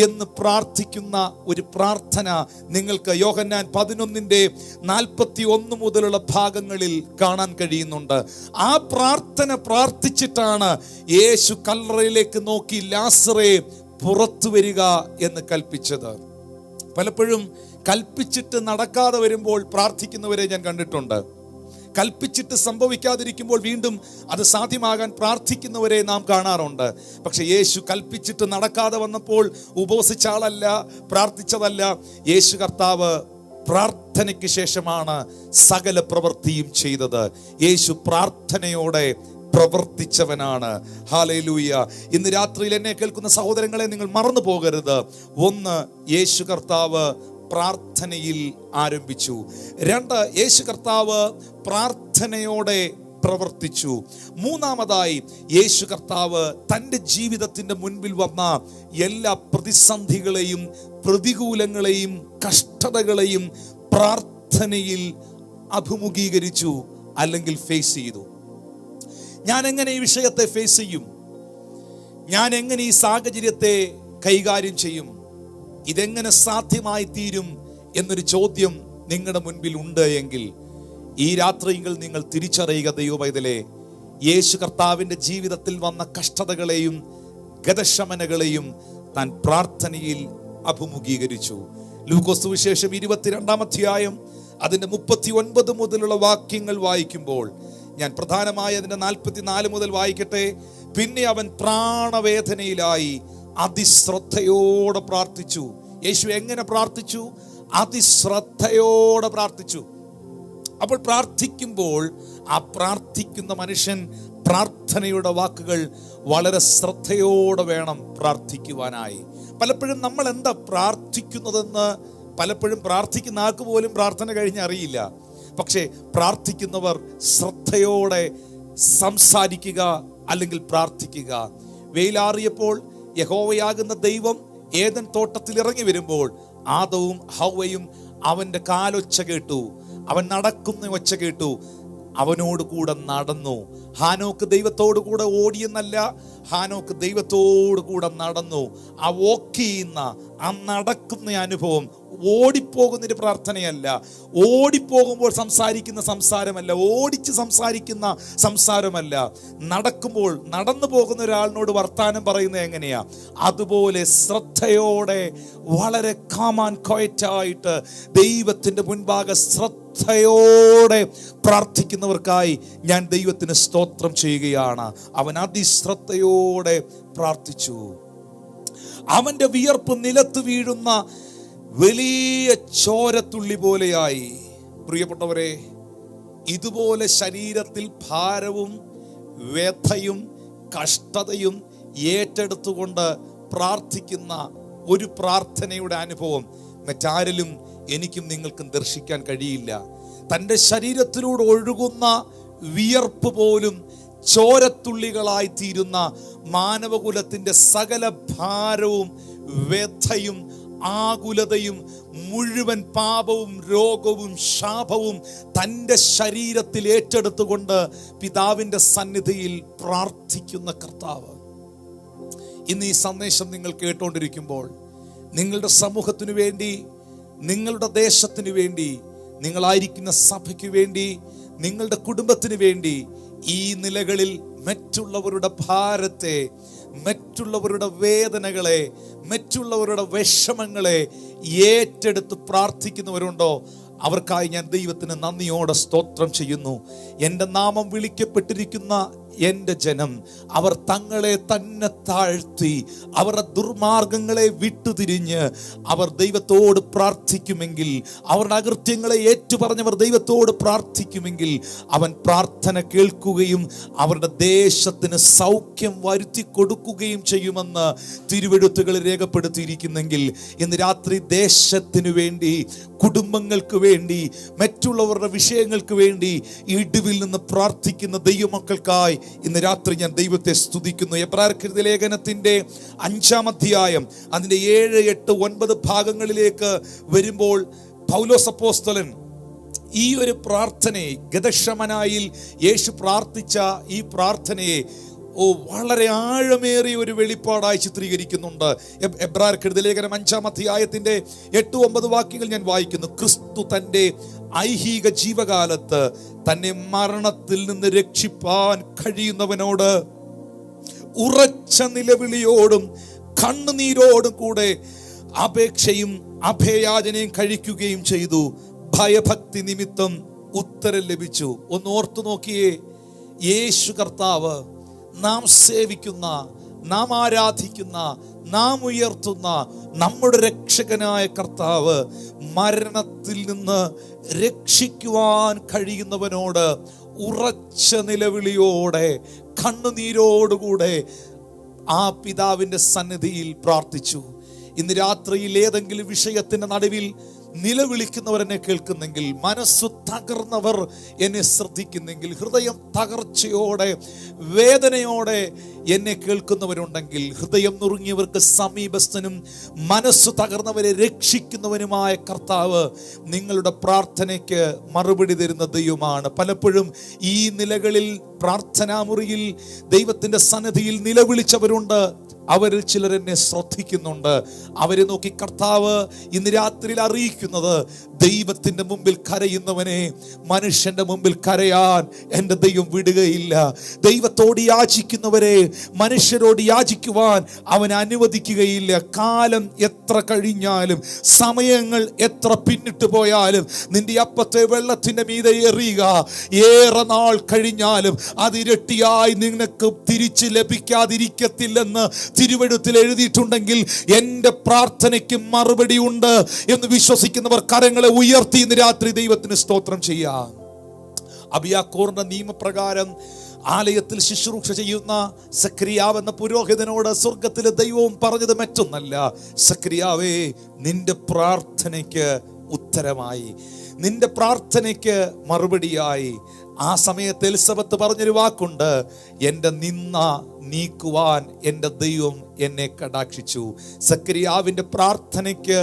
എന്ന് പ്രാർത്ഥിക്കുന്ന ഒരു പ്രാർത്ഥന നിങ്ങൾക്ക് യോഹന്നാൻ 11:41 മുതലുള്ള ഭാഗങ്ങളിൽ കാണാൻ കഴിയുന്നുണ്ട്. ആ പ്രാർത്ഥന പ്രാർത്ഥിച്ചിട്ടാണ് യേശു കല്ലറയിലേക്ക് നോക്കി ലാസറേ പുറത്തു വരിക എന്ന് കൽപ്പിച്ചത്. പലപ്പോഴും കൽപ്പിച്ചിട്ട് നടക്കാതെ വരുമ്പോൾ പ്രാർത്ഥിക്കുന്നവരെ ഞാൻ കണ്ടിട്ടുണ്ട്. കൽപ്പിച്ചിട്ട് സംഭവിക്കാതിരിക്കുമ്പോൾ വീണ്ടും അത് സാധ്യമാകാൻ പ്രാർത്ഥിക്കുന്നവരെ നാം കാണാറുണ്ട്. പക്ഷെ യേശു കൽപ്പിച്ചിട്ട് നടക്കാതെ വന്നപ്പോൾ ഉപവസിച്ച ആളല്ല, പ്രാർത്ഥിച്ചതല്ല. യേശു കർത്താവ് പ്രാർത്ഥനയ്ക്ക് ശേഷമാണ് സകല പ്രവൃത്തിയും ചെയ്തത്. യേശു പ്രാർത്ഥനയോടെ പ്രവർത്തിച്ചവനാണ്. ഹല്ലേലൂയ. ഇന്ന് രാത്രിയിൽ എന്നെ കേൾക്കുന്ന സഹോദരങ്ങളെ, നിങ്ങൾ മറന്നു പോകരുത്. ഒന്ന്, യേശു കർത്താവ് പ്രാർത്ഥനയിൽ ആരംഭിച്ചു. രണ്ട്, യേശു കർത്താവ് പ്രാർത്ഥനയോടെ പ്രവർത്തിച്ചു. മൂന്നാമതായി, യേശു കർത്താവ് തൻ്റെ ജീവിതത്തിൻ്റെ മുൻപിൽ വന്ന എല്ലാ പ്രതിസന്ധികളെയും പ്രതികൂലങ്ങളെയും കഷ്ടതകളെയും പ്രാർത്ഥനയിൽ അഭിമുഖീകരിച്ചു, അല്ലെങ്കിൽ ഫേസ് ചെയ്തു. ഞാൻ എങ്ങനെ ഈ വിഷയത്തെ ഫേസ് ചെയ്യും? ഞാൻ എങ്ങനെ ഈ സാഹചര്യത്തെ കൈകാര്യം ചെയ്യും? ഇതെങ്ങനെ സാധ്യമായി തീരും എന്നൊരു ചോദ്യം നിങ്ങളുടെ മുൻപിൽ ഉണ്ട് എങ്കിൽ ഈ രാത്രിയിൽ നിങ്ങൾ തിരിച്ചറിയുക, ദൈവപൈതലേ, യേശു കർത്താവിൻ്റെ ജീവിതത്തിൽ വന്ന കഷ്ടതകളെയും ഗതശമനകളെയും താൻ പ്രാർത്ഥനയിൽ അഭിമുഖീകരിച്ചു. ലൂക്കോസ് സുവിശേഷം 22-ാം അധ്യായം അതിൻ്റെ 39 മുതലുള്ള വാക്യങ്ങൾ വായിക്കുമ്പോൾ, ഞാൻ പ്രധാനമായി അതിൻ്റെ 44 മുതൽ വായിക്കട്ടെ. പിന്നെ അവൻ പ്രാണവേദനയിലായി അതിശ്രദ്ധയോടെ പ്രാർത്ഥിച്ചു. യേശു എങ്ങനെ പ്രാർത്ഥിച്ചു? അതിശ്രദ്ധയോടെ പ്രാർത്ഥിച്ചു. അപ്പോൾ പ്രാർത്ഥിക്കുമ്പോൾ ആ പ്രാർത്ഥിക്കുന്ന മനുഷ്യൻ പ്രാർത്ഥനയുടെ വാക്കുകൾ വളരെ ശ്രദ്ധയോടെ വേണം പ്രാർത്ഥിക്കുവാനായി. പലപ്പോഴും നമ്മൾ എന്താ പ്രാർത്ഥിക്കുന്നതെന്ന് പലപ്പോഴും പ്രാർത്ഥിക്കുന്ന ആൾക്ക് പോലും പ്രാർത്ഥന കഴിഞ്ഞ് അറിയില്ല. പക്ഷേ പ്രാർത്ഥിക്കുന്നവർ ശ്രദ്ധയോടെ സംസാരിക്കുക, അല്ലെങ്കിൽ പ്രാർത്ഥിക്കുക. വെയിലാറിയപ്പോൾ യഹോവയാകുന്ന ദൈവം ഏദൻ തോട്ടത്തിൽ ഇറങ്ങി വരുമ്പോൾ ആദവും ഹവ്വയും അവൻ്റെ കാലൊച്ച കേട്ടു, അവൻ നടക്കുന്ന ഒച്ച കേട്ടു, അവനോട് കൂടെ നടന്നു. ഹാനോക്ക് ദൈവത്തോടു കൂടെ ഓടിയെന്നല്ല, ഹാനോക്ക് ദൈവത്തോടു കൂടെ നടന്നു. ആ വോക്ക് ചെയ്യുന്ന, ആ നടക്കുന്ന അനുഭവം ഓടിപ്പോകുന്നൊരു പ്രാർത്ഥനയല്ല, ഓടിപ്പോകുമ്പോൾ സംസാരിക്കുന്ന സംസാരമല്ല, ഓടിച്ച് സംസാരിക്കുന്ന സംസാരമല്ല. നടക്കുമ്പോൾ നടന്നു പോകുന്ന ഒരാളിനോട് വർത്താനം പറയുന്നത് എങ്ങനെയാ, അതുപോലെ ശ്രദ്ധയോടെ വളരെ കാം ആൻഡ് ക്വയറ്റായിട്ട് ദൈവത്തിൻ്റെ മുൻപാകെ ശ്രദ്ധയോടെ പ്രാർത്ഥിക്കുന്നവർക്കായി ഞാൻ ദൈവത്തിന് സ്തോത്രം ചെയ്യുകയാണ്. അവൻ അതിശ്രദ്ധയോടെ പ്രാർത്ഥിച്ചു. അവൻ്റെ വിയർപ്പ് നിലത്ത് വീഴുന്ന വലിയ ചോരത്തുള്ളി പോലെയായി. പ്രിയപ്പെട്ടവരെ, ഇതുപോലെ ശരീരത്തിൽ ഭാരവും വ്യഥയും കഷ്ടതയും ഏറ്റെടുത്തുകൊണ്ട് പ്രാർത്ഥിക്കുന്ന ഒരു പ്രാർത്ഥനയുടെ അനുഭവം മറ്റാരിലും എനിക്കും നിങ്ങൾക്കും ദർശിക്കാൻ കഴിയില്ല. തൻ്റെ ശരീരത്തിലൂടെ ഒഴുകുന്ന വിയർപ്പ് പോലും ചോരത്തുള്ളികളായി തീരുന്ന മാനവകുലത്തിൻ്റെ സകല ഭാരവും വ്യഥയും ആകുലതയും മുഴുവൻ പാപവും രോഗവും ശാപവും തൻ്റെ ശരീരത്തിൽ ഏറ്റെടുത്തുകൊണ്ട് പിതാവിൻ്റെ സന്നിധിയിൽ പ്രാർത്ഥിക്കുന്ന കർത്താവ്. ഇന്ന് ഈ സന്ദേശം നിങ്ങൾ കേട്ടുകൊണ്ടിരിക്കുമ്പോൾ നിങ്ങളുടെ സമൂഹത്തിനു വേണ്ടി, നിങ്ങളുടെ ദേശത്തിനു വേണ്ടി, നിങ്ങളായിരിക്കുന്ന സഭയ്ക്ക് വേണ്ടി, നിങ്ങളുടെ കുടുംബത്തിന് വേണ്ടി ഈ നിലകളിൽ മറ്റുള്ളവരുടെ ഭാരത്തെ, മറ്റുള്ളവരുടെ വേദനകളെ, മറ്റുള്ളവരുടെ വിഷമങ്ങളെ ഏറ്റെടുത്ത് പ്രാർത്ഥിക്കുന്നവരുണ്ടോ? അവർക്കായി ഞാൻ ദൈവത്തിന് നന്ദിയോടെ സ്തോത്രം ചെയ്യുന്നു. എൻ്റെ നാമം വിളിക്കപ്പെട്ടിരിക്കുന്ന എൻ്റെ ജനം, അവർ തങ്ങളെ തന്നെ താഴ്ത്തി അവരുടെ ദുർമാർഗങ്ങളെ വിട്ടുതിരിഞ്ഞ് അവർ ദൈവത്തോട് പ്രാർത്ഥിക്കുമെങ്കിൽ, അവരുടെ അകൃത്യങ്ങളെ ഏറ്റുപറഞ്ഞവർ ദൈവത്തോട് പ്രാർത്ഥിക്കുമെങ്കിൽ അവൻ പ്രാർത്ഥന കേൾക്കുകയും അവരുടെ ദേശത്തിന് സൗഖ്യം വരുത്തി കൊടുക്കുകയും ചെയ്യുമെന്ന് തിരുവെഴുത്തുകൾ രേഖപ്പെടുത്തിയിരിക്കുന്നെങ്കിൽ, ഇന്ന് രാത്രി ദേശത്തിന് വേണ്ടി, കുടുംബങ്ങൾക്ക് വേണ്ടി, മറ്റുള്ളവരുടെ വിഷയങ്ങൾക്ക് വേണ്ടി ഇടിവിൽ നിന്ന് പ്രാർത്ഥിക്കുന്ന ദൈവമക്കൾക്കായി ഇന്ന് രാത്രി ഞാൻ ദൈവത്തെ സ്തുതിക്കുന്നു. എബ്രായർക്കെഴുതിയ ലേഖനത്തിൻ്റെ 5-ാം അധ്യായം അതിൻ്റെ 7, 8, 9 ഭാഗങ്ങളിലേക്ക് വരുമ്പോൾ പൗലോസ് അപ്പോസ്തലൻ ഈ ഒരു പ്രാർത്ഥനയെ, ഗതശമനായിൽ യേശു പ്രാർത്ഥിച്ച ഈ പ്രാർത്ഥനയെ വളരെ ആഴമേറിയ ഒരു വെളിപ്പാടായി ചിത്രീകരിക്കുന്നുണ്ട്. എബ്രായർക്കെഴുതിയ ലേഖനം 5-ാം അധ്യായത്തിൻ്റെ 8, 9 വാക്യങ്ങൾ ഞാൻ വായിക്കുന്നു. ക്രിസ്തു തൻ്റെ ഐഹിക ജീവകാലത്ത് തന്നെ മരണത്തിൽ നിന്ന് രക്ഷിപ്പാൻ കഴിയുന്നവനോട് ഉറച്ച നിലവിളിയോടും കണ്ണുനീരോടും കൂടെ അപേക്ഷയും അഭയയാചനയും കഴിക്കുകയും ചെയ്തു. ഭയഭക്തി നിമിത്തം ഉത്തരം ലഭിച്ചു. ഒന്ന് ഓർത്തു നോക്കിയേ, യേശു കർത്താവ് നാം സേവിക്കുന്ന, നാം ആരാധിക്കുന്ന, നാം ഉയർത്തുന്ന നമ്മുടെ രക്ഷകനായ കർത്താവ് മരണത്തിൽ നിന്ന് രക്ഷിക്കുവാൻ കഴിയുന്നവനോട് ഉറച്ച നിലവിളിയോടെ കണ്ണുനീരോടുകൂടെ ആ പിതാവിൻ്റെ സന്നിധിയിൽ പ്രാർത്ഥിച്ചു. ഇന്ന് രാത്രിയിൽ ഏതെങ്കിലും വിഷയത്തിന്റെ നടുവിൽ നിലവിളിക്കുന്നവരെന്നെ കേൾക്കുന്നെങ്കിൽ, മനസ്സു തകർന്നവർ എന്നെ ശ്രദ്ധിക്കുന്നെങ്കിൽ, ഹൃദയം തകർച്ചയോടെ വേദനയോടെ എന്നെ കേൾക്കുന്നവരുണ്ടെങ്കിൽ, ഹൃദയം നുറുങ്ങിയവർക്ക് സമീപസ്ഥനും മനസ്സു തകർന്നവരെ രക്ഷിക്കുന്നവനുമായ കർത്താവ് നിങ്ങളുടെ പ്രാർത്ഥനയ്ക്ക് മറുപടി തരുന്ന ദൈവമാണ്. പലപ്പോഴും ഈ നിലകളിൽ പ്രാർത്ഥനാമുറിയിൽ ദൈവത്തിൻ്റെ സന്നിധിയിൽ നിലവിളിച്ചവരുണ്ട്. അവരിൽ ചിലർ എന്നെ ശ്രദ്ധിക്കുന്നുണ്ട്. അവരെ നോക്കി കർത്താവ് ഇന്ന് രാത്രിയിൽ അറിയിക്കുന്നത്, ദൈവത്തിൻ്റെ മുമ്പിൽ കരയുന്നവനെ മനുഷ്യന്റെ മുമ്പിൽ കരയാൻ എൻ്റെ ദൈവം വിടുകയില്ല. ദൈവത്തോട് യാചിക്കുന്നവരെ മനുഷ്യരോട് യാചിക്കുവാൻ അവൻ അനുവദിക്കുകയില്ല. കാലം എത്ര കഴിഞ്ഞാലും, സമയങ്ങൾ എത്ര പിന്നിട്ട് പോയാലും, നിന്റെ അപ്പത്തെ വെള്ളത്തിൻ്റെ മീതെ എറിയുക. ഏറെ നാൾ കഴിഞ്ഞാലും അതിരട്ടിയായി നിനക്ക് തിരിച്ച് ലഭിക്കാതിരിക്കത്തില്ലെന്ന് തിരുവെഴുത്തിൽ എഴുതിയിട്ടുണ്ടെങ്കിൽ എൻ്റെ പ്രാർത്ഥനയ്ക്ക് മറുപടി ഉണ്ട് എന്ന് വിശ്വസിക്കുന്നവർ കരങ്ങളെ ഉയർത്തി ഇന്ന് രാത്രി ദൈവത്തിന് സ്തോത്രം ചെയ്യാം. അബിയാക്കോറിന്റെ നിയമപ്രകാരം ആലയത്തിൽ ശുശ്രൂഷ ചെയ്യുന്ന സക്രിയാവ് എന്ന പുരോഹിതനോട് സ്വർഗത്തിലെ ദൈവവും പറഞ്ഞത് മറ്റൊന്നല്ല, സക്രിയാവേ, നിന്റെ പ്രാർത്ഥനയ്ക്ക് ഉത്തരമായി, നിന്റെ പ്രാർത്ഥനയ്ക്ക് മറുപടിയായി. ആ സമയത്ത് എലിസബത്ത് പറഞ്ഞൊരു വാക്കുണ്ട്, എൻ്റെ നിന്ന നീക്കുവാൻ എൻ്റെ ദൈവം എന്നെ കടാക്ഷിച്ചു. സക്രിയാവിൻ്റെ പ്രാർത്ഥനയ്ക്ക്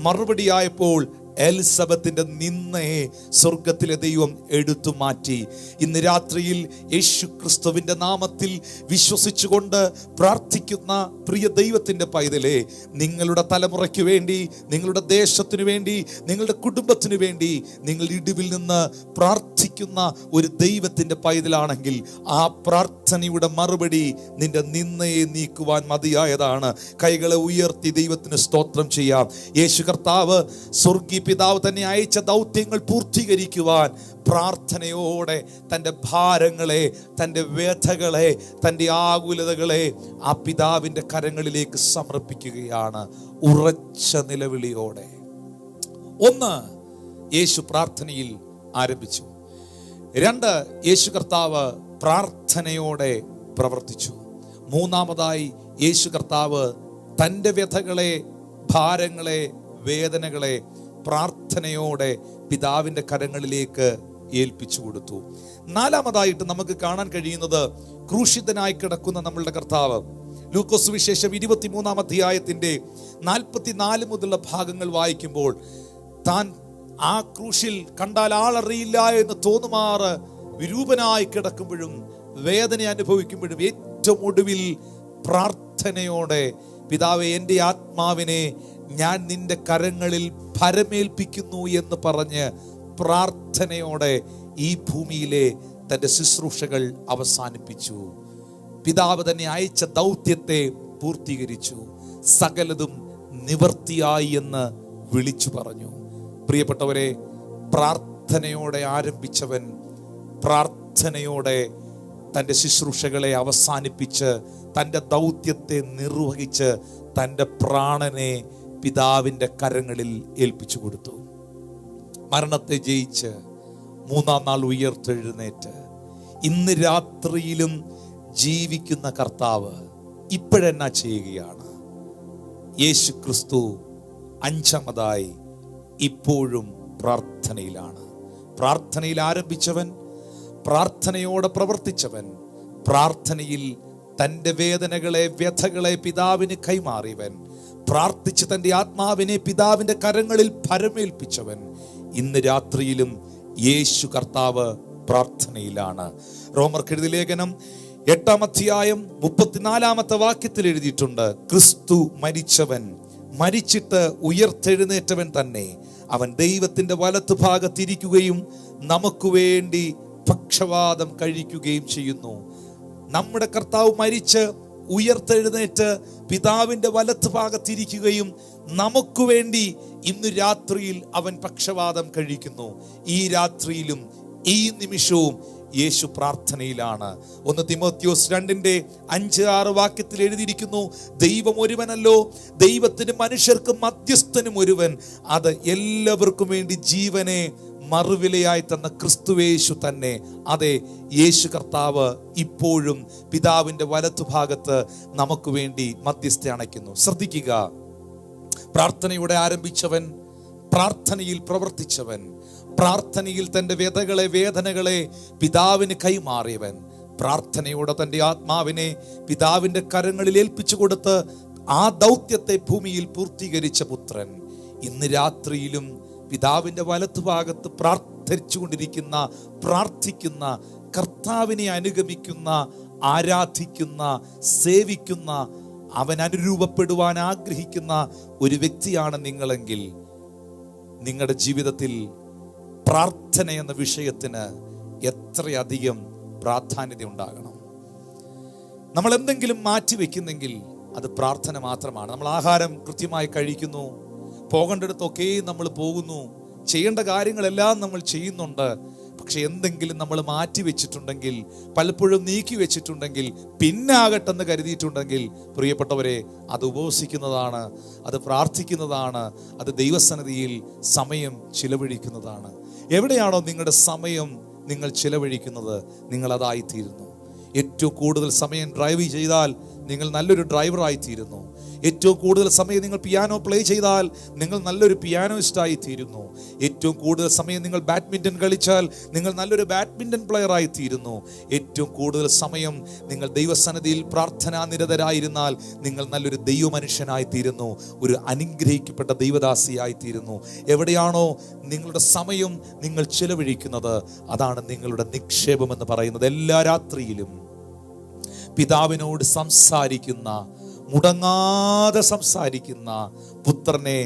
മറുപടിയായപ്പോൾ എലിസബത്തിന്റെ നിന്നയെ സ്വർഗത്തിലെ ദൈവം എടുത്തു മാറ്റി. ഇന്ന് രാത്രിയിൽ യേശു ക്രിസ്തുവിൻ്റെ നാമത്തിൽ വിശ്വസിച്ചുകൊണ്ട് പ്രാർത്ഥിക്കുന്ന പ്രിയ ദൈവത്തിൻ്റെ പൈതലേ, നിങ്ങളുടെ തലമുറയ്ക്ക് വേണ്ടി, നിങ്ങളുടെ ദേശത്തിനു വേണ്ടി, നിങ്ങളുടെ കുടുംബത്തിനു വേണ്ടി നിങ്ങൾ ഇടിവിൽ നിന്ന് പ്രാർത്ഥിക്കുന്ന ഒരു ദൈവത്തിൻ്റെ പൈതലാണെങ്കിൽ ആ പ്രാർത്ഥനയുടെ മറുപടി നിന്റെ നിന്നയെ നീക്കുവാൻ മതിയായതാണ്. കൈകളെ ഉയർത്തി ദൈവത്തിന് സ്തോത്രം ചെയ്യാം. യേശു കർത്താവ് സ്വർഗീയ പിതാവ് തന്നെ അയച്ച ദൗത്യങ്ങൾ പൂർത്തീകരിക്കുവാൻ പ്രാർത്ഥനയോടെ തൻ്റെ ഭാരങ്ങളെ, തൻ്റെ വ്യഥകളെ, തൻ്റെ ആകുലതകളെ ആ പിതാവിൻ്റെ കരങ്ങളിലേക്ക് സമർപ്പിക്കുകയാണ് ഉറച്ച നിലവിളിയോടെ. ഒന്ന്, യേശു പ്രാർത്ഥനയിൽ ആരംഭിച്ചു. രണ്ട്, യേശു കർത്താവ് പ്രാർത്ഥനയോടെ പ്രവർത്തിച്ചു. മൂന്നാമതായി, യേശു കർത്താവ് തൻ്റെ വ്യഥകളെ, ഭാരങ്ങളെ, വേദനകളെ പ്രാർത്ഥനയോടെ പിതാവിൻ്റെ കരങ്ങളിലേക്ക് ഏൽപ്പിച്ചു കൊടുത്തു. നാലാമതായിട്ട് നമുക്ക് കാണാൻ കഴിയുന്നത് ക്രൂശിതനായി കിടക്കുന്ന നമ്മളുടെ കർത്താവ്. ലൂക്കോസ് സുവിശേഷം 23-ാം അധ്യായത്തിൻ്റെ 44 മുതലുള്ള ഭാഗങ്ങൾ വായിക്കുമ്പോൾ, താൻ ആ ക്രൂശിൽ കണ്ടാൽ ആളറിയില്ല എന്ന് തോന്നുമാറ് വിരൂപനായി കിടക്കുമ്പോഴും വേദന അനുഭവിക്കുമ്പോഴും ഏറ്റവും ഒടുവിൽ പ്രാർത്ഥനയോടെ, പിതാവേ, എൻ്റെ ആത്മാവിനെ ഞാൻ നിന്റെ കരങ്ങളിൽ ഭരമേൽപ്പിക്കുന്നു എന്ന് പറഞ്ഞ് പ്രാർത്ഥനയോടെ ഈ ഭൂമിയിലെ തൻ്റെ ശുശ്രൂഷകൾ അവസാനിപ്പിച്ചു. പിതാവ് തന്നെ അയച്ച ദൗത്യത്തെ പൂർത്തീകരിച്ചു. സകലതും നിവർത്തിയായി എന്ന് വിളിച്ചു പറഞ്ഞു. പ്രിയപ്പെട്ടവരെ, പ്രാർത്ഥനയോടെ ആരംഭിച്ചവൻ പ്രാർത്ഥനയോടെ തൻ്റെ ശുശ്രൂഷകളെ അവസാനിപ്പിച്ച് തൻ്റെ ദൗത്യത്തെ നിർവഹിച്ച് തൻ്റെ പ്രാണനെ പിതാവിൻ്റെ കരങ്ങളിൽ ഏൽപ്പിച്ചു കൊടുത്തു. മരണത്തെ ജയിച്ച് 3-ാം നാൾ ഉയർത്തെഴുന്നേറ്റ് ഇന്ന് രാത്രിയിലും ജീവിക്കുന്ന കർത്താവ് ഇപ്പോഴെന്നാ ചെയ്യുകയാണ്? യേശു ക്രിസ്തു 5-മതായി ഇപ്പോഴും പ്രാർത്ഥനയിലാണ്. പ്രാർത്ഥനയിൽ ആരംഭിച്ചവൻ, പ്രാർത്ഥനയോടെ പ്രവർത്തിച്ചവൻ, പ്രാർത്ഥനയിൽ തൻ്റെ വേദനകളെ, വ്യഥകളെ പിതാവിന് കൈമാറിയവൻ, പ്രാർത്ഥിച്ച് തൻ്റെ ആത്മാവിനെ പിതാവിൻ്റെ കരങ്ങളിൽ ഭരമേൽപ്പിച്ചവൻ, ഇന്ന് രാത്രിയിലും യേശു കർത്താവ് പ്രാർത്ഥനയിലാണ്. റോമർക്കെഴുതിയ ലേഖനം 8-ാം അധ്യായം 34-ാമത്തെ വാക്യത്തിൽ എഴുതിയിട്ടുണ്ട്, ക്രിസ്തു മരിച്ചവൻ, മരിച്ചിട്ട് ഉയർത്തെഴുന്നേറ്റവൻ തന്നെ, അവൻ ദൈവത്തിൻ്റെ വലത്ത് ഭാഗത്തിരിക്കുകയും നമുക്ക് വേണ്ടി പക്ഷവാതം കഴിക്കുകയും ചെയ്യുന്നു. നമ്മുടെ കർത്താവ് മരിച്ച് ഉയർത്തെഴുന്നേറ്റ് പിതാവിൻ്റെ വലത്ത് ഭാഗത്തിരിക്കുകയും നമുക്ക് വേണ്ടി ഇന്ന് രാത്രിയിൽ അവൻ പക്ഷവാതം കഴിക്കുന്നു. ഈ രാത്രിയിലും ഈ നിമിഷവും യേശു പ്രാർത്ഥനയിലാണ്. 1 തിമോത്തിയോസ് 2:5-6 വാക്യത്തിൽ എഴുതിയിരിക്കുന്നു, ദൈവം ഒരുവനല്ലോ, ദൈവത്തിന് മനുഷ്യർക്കും മധ്യസ്ഥനും ഒരുവൻ, അത് എല്ലാവർക്കും വേണ്ടി ജീവനെ മറുവിലയായി തന്ന ക്രിസ്തുവേശു തന്നെ. അതെ, യേശു കർത്താവ് ഇപ്പോഴും പിതാവിൻ്റെ വലത്തുഭാഗത്ത് നമുക്ക് വേണ്ടി മധ്യസ്ഥ അണയ്ക്കുന്നു. ശ്രദ്ധിക്കുക, പ്രാർത്ഥനയോടെ ആരംഭിച്ചവൻ, പ്രാർത്ഥനയിൽ പ്രവർത്തിച്ചവൻ, പ്രാർത്ഥനയിൽ തൻ്റെ വേദനകളെ പിതാവിന് കൈമാറിയവൻ, പ്രാർത്ഥനയോടെ തൻ്റെ ആത്മാവിനെ പിതാവിൻ്റെ കരങ്ങളിൽ ഏൽപ്പിച്ചു കൊടുത്ത് ആ ദൗത്യത്തെ ഭൂമിയിൽ പൂർത്തീകരിച്ച പുത്രൻ, ഇന്ന് രാത്രിയിലും പിതാവിൻ്റെ വലത്തുഭാഗത്ത് പ്രാർത്ഥിക്കുന്ന കർത്താവിനെ അനുഗമിക്കുന്ന, ആരാധിക്കുന്ന, സേവിക്കുന്ന, അവൻ അനുരൂപപ്പെടുവാൻ ആഗ്രഹിക്കുന്ന ഒരു വ്യക്തിയാണ് നിങ്ങളെങ്കിൽ, നിങ്ങളുടെ ജീവിതത്തിൽ പ്രാർത്ഥന എന്ന വിഷയത്തിന് എത്രയധികം പ്രാധാന്യത ഉണ്ടാകണം. നമ്മൾ എന്തെങ്കിലും മാറ്റിവെക്കുന്നെങ്കിൽ അത് പ്രാർത്ഥന മാത്രമാണ്. നമ്മൾ ആഹാരം കൃത്യമായി കഴിക്കുന്നു, പോകേണ്ടിടത്തൊക്കെ നമ്മൾ പോകുന്നു, ചെയ്യേണ്ട കാര്യങ്ങളെല്ലാം നമ്മൾ ചെയ്യുന്നുണ്ട്. പക്ഷെ എന്തെങ്കിലും നമ്മൾ മാറ്റി വെച്ചിട്ടുണ്ടെങ്കിൽ, പലപ്പോഴും നീക്കി വെച്ചിട്ടുണ്ടെങ്കിൽ, പിന്നാകട്ടെന്ന് കരുതിയിട്ടുണ്ടെങ്കിൽ, പ്രിയപ്പെട്ടവരെ, അത് ഉപവസിക്കുന്നതാണ്, അത് പ്രാർത്ഥിക്കുന്നതാണ്, അത് ദൈവസന്നിധിയിൽ സമയം ചിലവഴിക്കുന്നതാണ്. എവിടെയാണോ നിങ്ങളുടെ സമയം നിങ്ങൾ ചിലവഴിക്കുന്നത്, നിങ്ങളതായിത്തീരുന്നു. ഏറ്റവും കൂടുതൽ സമയം ഡ്രൈവ് ചെയ്താൽ നിങ്ങൾ നല്ലൊരു ഡ്രൈവറായിത്തീരുന്നു. ഏറ്റവും കൂടുതൽ സമയം നിങ്ങൾ പിയാനോ പ്ലേ ചെയ്താൽ നിങ്ങൾ നല്ലൊരു പിയാനോയിസ്റ്റായി തീരുന്നു. ഏറ്റവും കൂടുതൽ സമയം നിങ്ങൾ ബാഡ്മിൻ്റൺ കളിച്ചാൽ നിങ്ങൾ നല്ലൊരു ബാഡ്മിൻ്റൺ പ്ലെയറായി തീരുന്നു. ഏറ്റവും കൂടുതൽ സമയം നിങ്ങൾ ദൈവസന്നിധിയിൽ പ്രാർത്ഥനാ നിരതരായിരുന്നാൽ നിങ്ങൾ നല്ലൊരു ദൈവമനുഷ്യനായി തീരുന്നു, ഒരു അനുഗ്രഹിക്കപ്പെട്ട ദൈവദാസിയായി തീരുന്നു. എവിടെയാണോ നിങ്ങളുടെ സമയം നിങ്ങൾ ചിലവഴിക്കുന്നത്, അതാണ് നിങ്ങളുടെ നിക്ഷേപം എന്ന് പറയുന്നത്. എല്ലാ രാത്രിയിലും പിതാവിനോട് സംസാരിക്കുന്ന, മുടങ്ങാതെ സംസാരിക്കുന്ന പുത്രനെ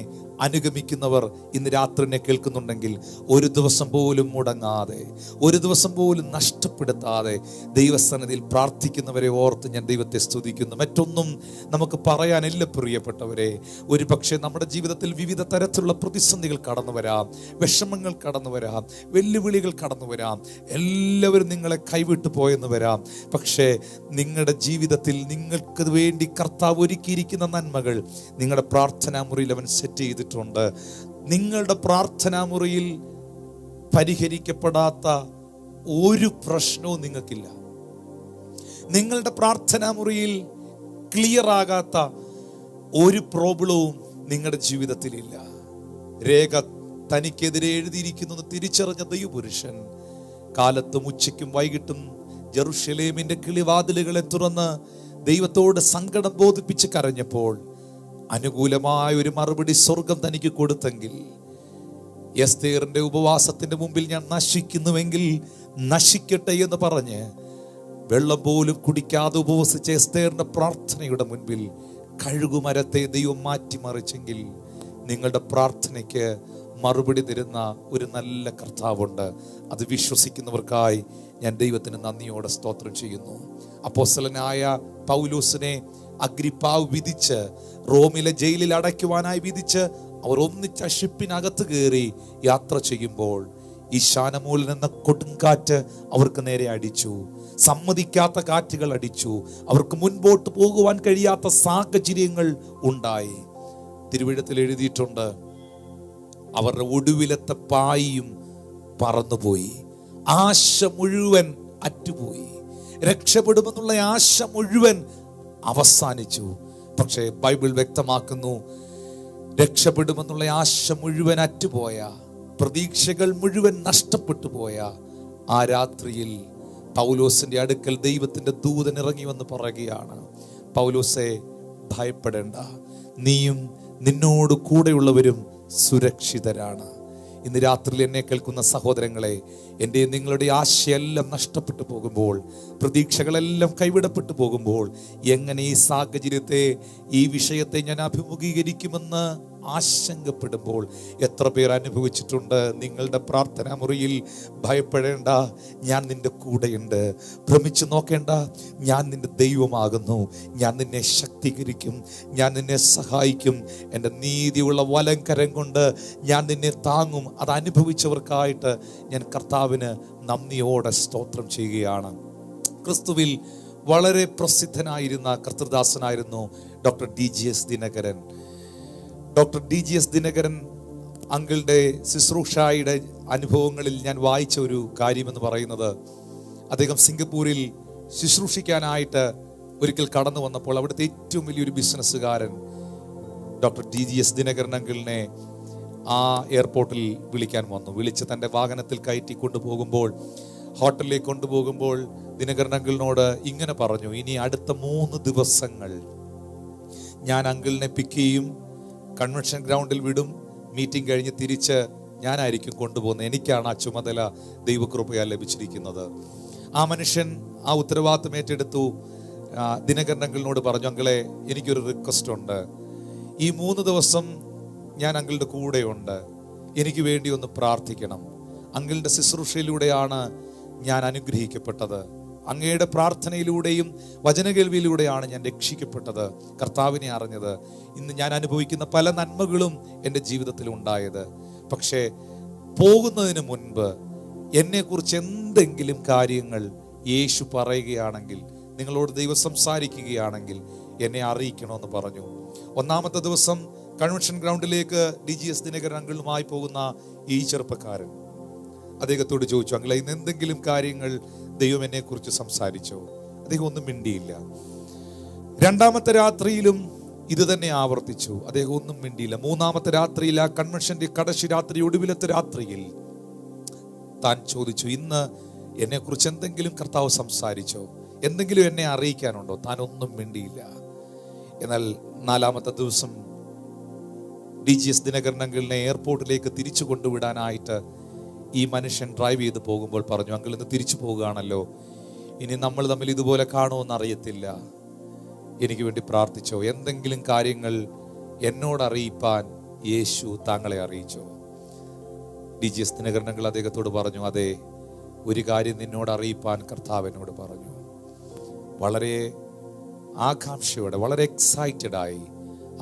അനുഗമിക്കുന്നവർ ഇന്ന് രാത്രി എന്നെ കേൾക്കുന്നുണ്ടെങ്കിൽ, ഒരു ദിവസം പോലും മുടങ്ങാതെ, ഒരു ദിവസം പോലും നഷ്ടപ്പെടുത്താതെ ദൈവസന്നിധിയിൽ പ്രാർത്ഥിക്കുന്നവരെ ഓർത്ത് ഞാൻ ദൈവത്തെ സ്തുതിക്കുന്നു. മറ്റൊന്നും നമുക്ക് പറയാനില്ല പ്രിയപ്പെട്ടവരെ. ഒരു പക്ഷേ നമ്മുടെ ജീവിതത്തിൽ വിവിധ തരത്തിലുള്ള പ്രതിസന്ധികൾ കടന്നു വരാം, വിഷമങ്ങൾ കടന്നു വരാം, വെല്ലുവിളികൾ കടന്നു വരാം, എല്ലാവരും നിങ്ങളെ കൈവിട്ടു പോയെന്ന് വരാം. പക്ഷേ നിങ്ങളുടെ ജീവിതത്തിൽ നിങ്ങൾക്ക് വേണ്ടി കർത്താവ് ഒരുക്കിയിരിക്കുന്ന നന്മകൾ നിങ്ങളുടെ പ്രാർത്ഥനാ മുറിയിൽ അവൻ സെറ്റ് ചെയ്തിട്ടുണ്ട്. നിങ്ങളുടെ പ്രാർത്ഥനാ മുറിയിൽ പരിഹരിക്കപ്പെടാത്ത ഒരു പ്രശ്നവും നിങ്ങൾക്കില്ല. നിങ്ങളുടെ പ്രാർത്ഥനാ മുറിയിൽ ക്ലിയർ ആകാത്ത ഒരു പ്രോബ്ലവും നിങ്ങളുടെ ജീവിതത്തിലില്ല. രേഖ തനിക്കെതിരെ എഴുതിയിരിക്കുന്നത് തിരിച്ചറിഞ്ഞ ദൈവപുരുഷൻ കാലത്തും ഉച്ചയ്ക്കും വൈകിട്ടും ജെറുസലേമിന്റെ കിളിവാതിലുകളെ തുറന്ന് ദൈവത്തോട് സങ്കടം ബോധിപ്പിച്ച് കരഞ്ഞപ്പോൾ അനുകൂലമായ ഒരു മറുപടി സ്വർഗം തനിക്ക് കൊടുത്തെങ്കിൽ, എസ്തേറിന്റെ ഉപവാസത്തിന്റെ മുമ്പിൽ ഞാൻ നശിക്കുന്നുവെങ്കിൽ നശിക്കട്ടെ എന്ന് പറഞ്ഞ് വെള്ളം പോലും കുടിക്കാതെ ഉപവസിച്ച എസ്തേറിന്റെ പ്രാർത്ഥനയുടെ മുൻപിൽ കഴുകുമരത്തെ ദൈവം മാറ്റിമറിച്ചെങ്കിൽ, നിങ്ങളുടെ പ്രാർത്ഥനയ്ക്ക് മറുപടി തരുന്ന ഒരു നല്ല കർത്താവുണ്ട്. അത് വിശ്വസിക്കുന്നവർക്കായി ഞാൻ ദൈവത്തിന് നന്ദിയോടെ സ്തോത്രം ചെയ്യുന്നു. അപ്പോസ്തലനായ പൗലോസിനെ അഗ്രിപ്പാവ് വിധിച്ച്, റോമിലെ ജയിലിൽ അടയ്ക്കുവാനായി വിധിച്ച്, അവർ ഒന്നിച്ച ഷിപ്പിനകത്ത് കയറി യാത്ര ചെയ്യുമ്പോൾ ഈശാനമൂലൻ എന്ന കൊടുങ്കാറ്റ് അവർക്ക് നേരെ അടിച്ചു. സമ്മതിക്കാത്ത കാറ്റുകൾ അടിച്ചു. അവർക്ക് മുൻപോട്ട് പോകുവാൻ കഴിയാത്ത സാഹചര്യങ്ങൾ ഉണ്ടായി. തിരുവെഴുത്തിൽ എഴുതിയിട്ടുണ്ട്, അവരുടെ ഒടുവിലത്തെ പായിയും പറന്നുപോയി. ആശ മുഴുവൻ അറ്റുപോയി. രക്ഷപ്പെടുമെന്നുള്ള ആശ മുഴുവൻ അവസാനിച്ചു. പക്ഷേ ബൈബിൾ വ്യക്തമാക്കുന്നു, രക്ഷപ്പെടുമെന്നുള്ള ആശ മുഴുവൻ അറ്റുപോയ, പ്രതീക്ഷകൾ മുഴുവൻ നഷ്ടപ്പെട്ടു പോയ ആ രാത്രിയിൽ പൗലോസിന്റെ അടുക്കൽ ദൈവത്തിന്റെ ദൂതൻ ഇറങ്ങി വന്ന് പറയുകയാണ്, പൗലോസേ, ഭയപ്പെടേണ്ട, നീയും നിന്നോട് കൂടെയുള്ളവരും സുരക്ഷിതരാണ്. ഇന്ന് രാത്രിയിൽ എന്നെ കേൾക്കുന്ന സഹോദരങ്ങളെ, എൻ്റെ നിങ്ങളുടെ ആശയെല്ലാം നഷ്ടപ്പെട്ടു പോകുമ്പോൾ, പ്രതീക്ഷകളെല്ലാം കൈവിടപ്പെട്ടു പോകുമ്പോൾ, എങ്ങനെ ഈ സാഹചര്യത്തെ, ഈ വിഷയത്തെ ഞാൻ അഭിമുഖീകരിക്കുമെന്ന് ആശങ്കപ്പെടുമ്പോൾ എത്ര പേർ അനുഭവിച്ചിട്ടുണ്ട്? നിങ്ങളുടെ പ്രാർത്ഥനാ മുറിയിൽ ഭയപ്പെടേണ്ട, ഞാൻ നിന്റെ കൂടെയുണ്ട്. ഭ്രമിച്ചു നോക്കേണ്ട, ഞാൻ നിന്റെ ദൈവമാകുന്നു. ഞാൻ നിന്നെ ശക്തീകരിക്കും, ഞാൻ നിന്നെ സഹായിക്കും. എൻ്റെ നീതിയുള്ള വലം കരം കൊണ്ട് ഞാൻ നിന്നെ താങ്ങും. അത് അനുഭവിച്ചവർക്കായിട്ട് ഞാൻ കർത്താവിന് നന്ദിയോടെ സ്തോത്രം ചെയ്യുകയാണ്. ക്രിസ്തുവിൽ വളരെ പ്രസിദ്ധനായിരുന്ന കർത്തൃദാസനായിരുന്നു doctor DGS Dhinakaran. Doctor DGS Dhinakaran അങ്കിളുടെ ശുശ്രൂഷയുടെ അനുഭവങ്ങളിൽ ഞാൻ വായിച്ച ഒരു കാര്യമെന്ന് പറയുന്നത്, അദ്ദേഹം സിംഗപ്പൂരിൽ ശുശ്രൂഷിക്കാനായിട്ട് ഒരിക്കൽ കടന്നു വന്നപ്പോൾ അവിടുത്തെ ഏറ്റവും വലിയൊരു ബിസിനസ്സുകാരൻ ഡോക്ടർ DGS ദിനകരൻ അങ്കിളിനെ ആ എയർപോർട്ടിൽ വിളിക്കാൻ വന്നു. വിളിച്ച് തൻ്റെ വാഹനത്തിൽ കയറ്റി കൊണ്ടുപോകുമ്പോൾ, ഹോട്ടലിലേക്ക് കൊണ്ടുപോകുമ്പോൾ ദിനകരൻ അങ്കിളിനോട് ഇങ്ങനെ പറഞ്ഞു, ഇനി അടുത്ത 3 ദിവസങ്ങൾ ഞാൻ അങ്കിളിനെ പിക്ക് ചെയ്യും, കൺവെൻഷൻ ഗ്രൗണ്ടിൽ വിടും, മീറ്റിംഗ് കഴിഞ്ഞ് തിരിച്ച് ഞാനായിരിക്കും കൊണ്ടുപോകുന്നത്. എനിക്കാണ് ആ ചുമതല ദൈവകൃപയാൽ ലഭിച്ചിരിക്കുന്നത്. ആ മനുഷ്യൻ ആ ഉത്തരവാദിത്തം ഏറ്റെടുത്തു. ദിനകരൻ അങ്കിളിനോട് പറഞ്ഞു, അങ്കിളെ എനിക്കൊരു റിക്വസ്റ്റ് ഉണ്ട്, ഈ 3 ദിവസം ഞാൻ അങ്കിളുടെ കൂടെയുണ്ട്, എനിക്ക് വേണ്ടി ഒന്ന് പ്രാർത്ഥിക്കണം. അങ്കിളുടെ ശുശ്രൂഷയിലൂടെയാണ് ഞാൻ അനുഗ്രഹിക്കപ്പെട്ടത്, അങ്ങയുടെ പ്രാർത്ഥനയിലൂടെയും വചനകേൾവിയിലൂടെയാണ് ഞാൻ രക്ഷിക്കപ്പെട്ടത്, കർത്താവിനെ അറിഞ്ഞത്. ഇന്ന് ഞാൻ അനുഭവിക്കുന്ന പല നന്മകളും എൻ്റെ ജീവിതത്തിൽ ഉണ്ടായത്. പക്ഷേ പോകുന്നതിന് മുൻപ് എന്നെക്കുറിച്ച് എന്തെങ്കിലും കാര്യങ്ങൾ യേശു പറയുകയാണെങ്കിൽ, നിങ്ങളോട് ദൈവം സംസാരിക്കുകയാണെങ്കിൽ എന്നെ അറിയിക്കണമെന്ന് പറഞ്ഞു. 1-ാമത്തെ ദിവസം കൺവെൻഷൻ ഗ്രൗണ്ടിലേക്ക് DGS ദിനകരൻ അങ്കിളുമായി പോകുന്ന ഈ ചെറുപ്പക്കാരൻ അദ്ദേഹത്തോട് ചോദിച്ചു, അങ്കിളെ ഇന്ന് എന്തെങ്കിലും കാര്യങ്ങൾ ദൈവം എന്നെ കുറിച്ച് സംസാരിച്ചോ? അദ്ദേഹം ഒന്നും മിണ്ടിയില്ല. 2-ാമത്തെ രാത്രിയിലും ഇത് തന്നെ ആവർത്തിച്ചു, അദ്ദേഹം ഒന്നും മിണ്ടിയില്ല. 3-ാമത്തെ രാത്രിയിൽ, ആ കൺവെൻഷന്റെ കടശി രാത്രി, ഒടുവിലത്തെ രാത്രിയിൽ താൻ ചോദിച്ചു, ഇന്ന് എന്നെ കുറിച്ച് എന്തെങ്കിലും കർത്താവ് സംസാരിച്ചോ? എന്തെങ്കിലും എന്നെ അറിയിക്കാനുണ്ടോ? താൻ ഒന്നും മിണ്ടിയില്ല. എന്നാൽ 4-ാമത്തെ ദിവസം DGS ദിനകരൻ അങ്കിളിനെ എയർപോർട്ടിലേക്ക് തിരിച്ചു കൊണ്ടുവിടാനായിട്ട് ഈ മനുഷ്യൻ ഡ്രൈവ് ചെയ്ത് പോകുമ്പോൾ പറഞ്ഞു, അങ്കിൾ ഇന്ന് തിരിച്ചു പോകുകയാണല്ലോ, ഇനി നമ്മൾ തമ്മിൽ ഇതുപോലെ കാണുമെന്ന് അറിയത്തില്ല, എനിക്ക് വേണ്ടി പ്രാർത്ഥിച്ചോ? എന്തെങ്കിലും കാര്യങ്ങൾ എന്നോട് അറിയിപ്പാൻ യേശു താങ്കളെ അറിയിച്ചോ? DGS ദിനകരൻ അങ്കിൾ അദ്ദേഹത്തോട് പറഞ്ഞു, അതെ, ഒരു കാര്യം നിന്നോട് അറിയിപ്പാൻ കർത്താവിനോട് പറഞ്ഞു. വളരെ ആകാംക്ഷയോടെ, വളരെ എക്സൈറ്റഡായി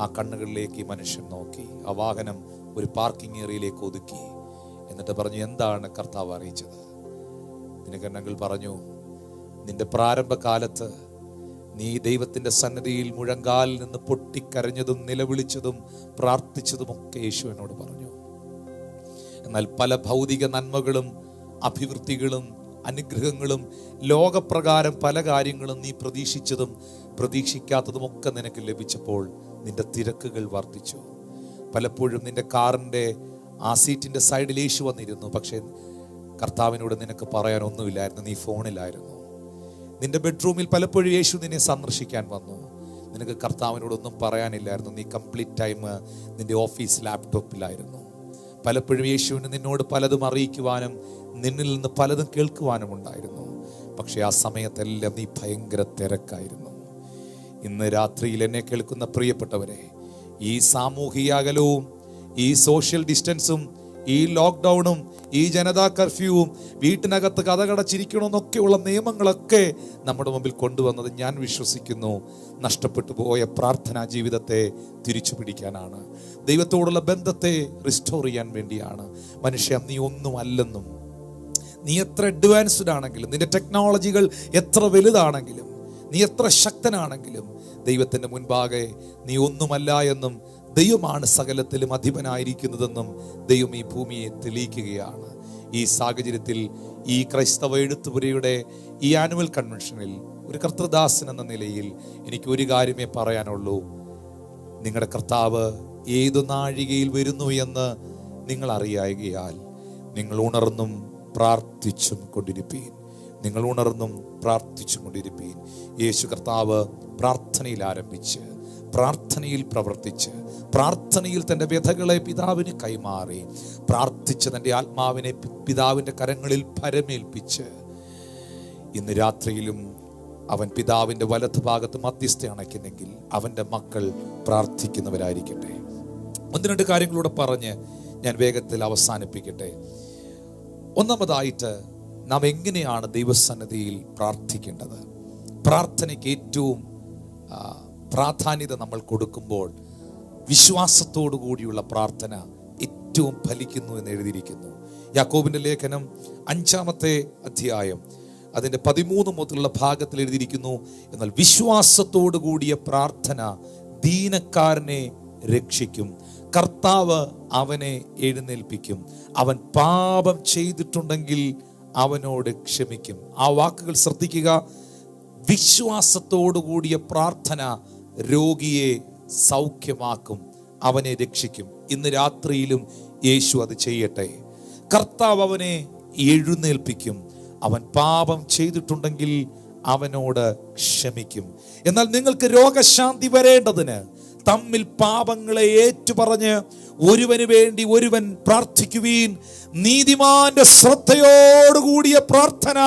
ആ കണ്ണുകളിലേക്ക് ഈ മനുഷ്യൻ നോക്കി. ആ വാഹനം ഒരു പാർക്കിംഗ് ഏരിയയിലേക്ക് ഒതുക്കി. എന്നിട്ട് പറഞ്ഞു, എന്താണ് കർത്താവ് അറിയിച്ചത്? ദിനകരൻ അങ്കിൾ പറഞ്ഞു, നിന്റെ പ്രാരംഭകാലത്ത് നീ ദൈവത്തിന്റെ സന്നിധിയിൽ മുഴങ്കാലിൽ നിന്ന് പൊട്ടിക്കരഞ്ഞതും നിലവിളിച്ചതും പ്രാർത്ഥിച്ചതുമൊക്കെ യേശു എന്നോട് പറഞ്ഞു. എന്നാൽ പല ഭൗതിക നന്മകളും അഭിവൃദ്ധികളും അനുഗ്രഹങ്ങളും ലോകപ്രകാരം പല കാര്യങ്ങളും നീ പ്രതീക്ഷിച്ചതും പ്രതീക്ഷിക്കാത്തതുമൊക്കെ നിനക്ക് ലഭിച്ചപ്പോൾ നിന്റെ തിരക്കുകൾ വർദ്ധിച്ചു. പലപ്പോഴും നിന്റെ കാറിൻ്റെ ആ സീറ്റിൻ്റെ സൈഡിൽ യേശു വന്നിരുന്നു, പക്ഷേ കർത്താവിനോട് നിനക്ക് പറയാനൊന്നുമില്ലായിരുന്നു, നീ ഫോണിലായിരുന്നു. നിന്റെ ബെഡ്റൂമിൽ പലപ്പോഴും യേശു നിന്നെ സന്ദർശിക്കാൻ വന്നു, നിനക്ക് കർത്താവിനോടൊന്നും പറയാനില്ലായിരുന്നു, നീ കംപ്ലീറ്റ് ടൈം നിന്റെ ഓഫീസ് ലാപ്ടോപ്പിലായിരുന്നു. പലപ്പോഴും യേശുവിന് നിന്നോട് പലതും അറിയിക്കുവാനും നിന്നിൽ നിന്ന് പലതും കേൾക്കുവാനും ഉണ്ടായിരുന്നു. പക്ഷെ ആ സമയത്തെല്ലാം നീ ഭയങ്കര തിരക്കായിരുന്നു. ഇന്ന് രാത്രിയിൽ എന്നെ കേൾക്കുന്ന പ്രിയപ്പെട്ടവരെ, ഈ സാമൂഹിക അകലവും ഈ സോഷ്യൽ ഡിസ്റ്റൻസും ഈ ലോക്ക്ഡൗണും ഈ ജനതാ കർഫ്യൂവും വീട്ടിനകത്ത് കഥകടച്ചിരിക്കണമെന്നൊക്കെയുള്ള നിയമങ്ങളൊക്കെ നമ്മുടെ മുമ്പിൽ കൊണ്ടുവന്നത് ഞാൻ വിശ്വസിക്കുന്നു നഷ്ടപ്പെട്ടു പോയ പ്രാർത്ഥനാ ജീവിതത്തെ തിരിച്ചു പിടിക്കാനാണ്, ദൈവത്തോടുള്ള ബന്ധത്തെ റിസ്റ്റോർ ചെയ്യാൻ വേണ്ടിയാണ്. മനുഷ്യ, നീ ഒന്നുമല്ലെന്നും, നീ എത്ര അഡ്വാൻസ്ഡ് ആണെങ്കിലും, നിന്റെ ടെക്നോളജികൾ എത്ര വലുതാണെങ്കിലും, നീ എത്ര ശക്തനാണെങ്കിലും, ദൈവത്തിൻ്റെ മുൻപാകെ നീ ഒന്നുമല്ല എന്നും ദൈവമാണ് സകലത്തിലും അധിപനായിരിക്കുന്നതെന്നും ദൈവം ഈ ഭൂമിയെ തെളിയിക്കുകയാണ്. ഈ സാഹചര്യത്തിൽ ഈ ക്രൈസ്തവ എഴുത്തുപുരയുടെ ഈ ആനുവൽ കൺവെൻഷനിൽ ഒരു കർത്തൃദാസൻ എന്ന നിലയിൽ എനിക്ക് ഒരു കാര്യമേ പറയാനുള്ളൂ. നിങ്ങളുടെ കർത്താവ് ഏതു നാഴികയിൽ വരുന്നു എന്ന് നിങ്ങൾ അറിയായികയാൽ നിങ്ങൾ ഉണർന്നും പ്രാർത്ഥിച്ചും കൊണ്ടിരിപ്പീൻ. നിങ്ങൾ ഉണർന്നും പ്രാർത്ഥിച്ചും കൊണ്ടിരിപ്പീൻ. യേശു കർത്താവ് പ്രാർത്ഥനയിൽ ആരംഭിച്ച്, പ്രാർത്ഥനയിൽ പ്രവർത്തിച്ച്, പ്രാർത്ഥനയിൽ തൻ്റെ വ്യഥകളെ പിതാവിന് കൈമാറി, പ്രാർത്ഥിച്ച് തൻ്റെ ആത്മാവിനെ പിതാവിൻ്റെ കരങ്ങളിൽ പരമേൽപ്പിച്ച്, ഇന്ന് രാത്രിയിലും അവൻ പിതാവിൻ്റെ വലത്ത് ഭാഗത്ത് മധ്യസ്ഥ അണയ്ക്കുന്നെങ്കിൽ അവൻ്റെ മക്കൾ പ്രാർത്ഥിക്കുന്നവരായിരിക്കട്ടെ. ഒന്ന് രണ്ട് കാര്യങ്ങളൂടെ പറഞ്ഞ് ഞാൻ വേഗത്തിൽ അവസാനിപ്പിക്കട്ടെ. ഒന്നാമതായിട്ട്, നാം എങ്ങനെയാണ് ദൈവസന്നിധിയിൽ പ്രാർത്ഥിക്കേണ്ടത്? പ്രാർത്ഥനയ്ക്ക് ഏറ്റവും പ്രാധാന്യത നമ്മൾ കൊടുക്കുമ്പോൾ വിശ്വാസത്തോടു കൂടിയുള്ള പ്രാർത്ഥന ഏറ്റവും ഫലിക്കുന്നു എന്ന് എഴുതിയിരിക്കുന്നു. യാക്കോബിന്റെ ലേഖനം 5-ാമത്തെ അധ്യായം അതിൻ്റെ 13 മുതലുള്ള ഭാഗത്തിൽ എഴുതിയിരിക്കുന്നു, എന്നാൽ വിശ്വാസത്തോടു കൂടിയ പ്രാർത്ഥന ദീനക്കാരനെ രക്ഷിക്കും, കർത്താവ് അവനെ എഴുന്നേൽപ്പിക്കും, അവൻ പാപം ചെയ്തിട്ടുണ്ടെങ്കിൽ അവനോട് ക്ഷമിക്കും. ആ വാക്കുകൾ ശ്രദ്ധിക്കുക. വിശ്വാസത്തോടു കൂടിയ പ്രാർത്ഥന രോഗിയെ സൗഖ്യമാക്കും, അവനെ രക്ഷിക്കും. ഇന്ന് രാത്രിയിലും യേശു അത് ചെയ്യട്ടെ. കർത്താവ് അവനെ എഴുന്നേൽപ്പിക്കും, അവൻ പാപം ചെയ്തിട്ടുണ്ടെങ്കിൽ അവനോട് ക്ഷമിക്കും. എന്നാൽ നിങ്ങൾക്ക് രോഗശാന്തി വരേണ്ടതിന് തമ്മിൽ പാപങ്ങളെ ഏറ്റുപറഞ്ഞ് ഒരുവന് വേണ്ടി ഒരുവൻ പ്രാർത്ഥിക്കുവീൻ. നീതിമാന്റെ ശ്രദ്ധയോടുകൂടിയ പ്രാർത്ഥന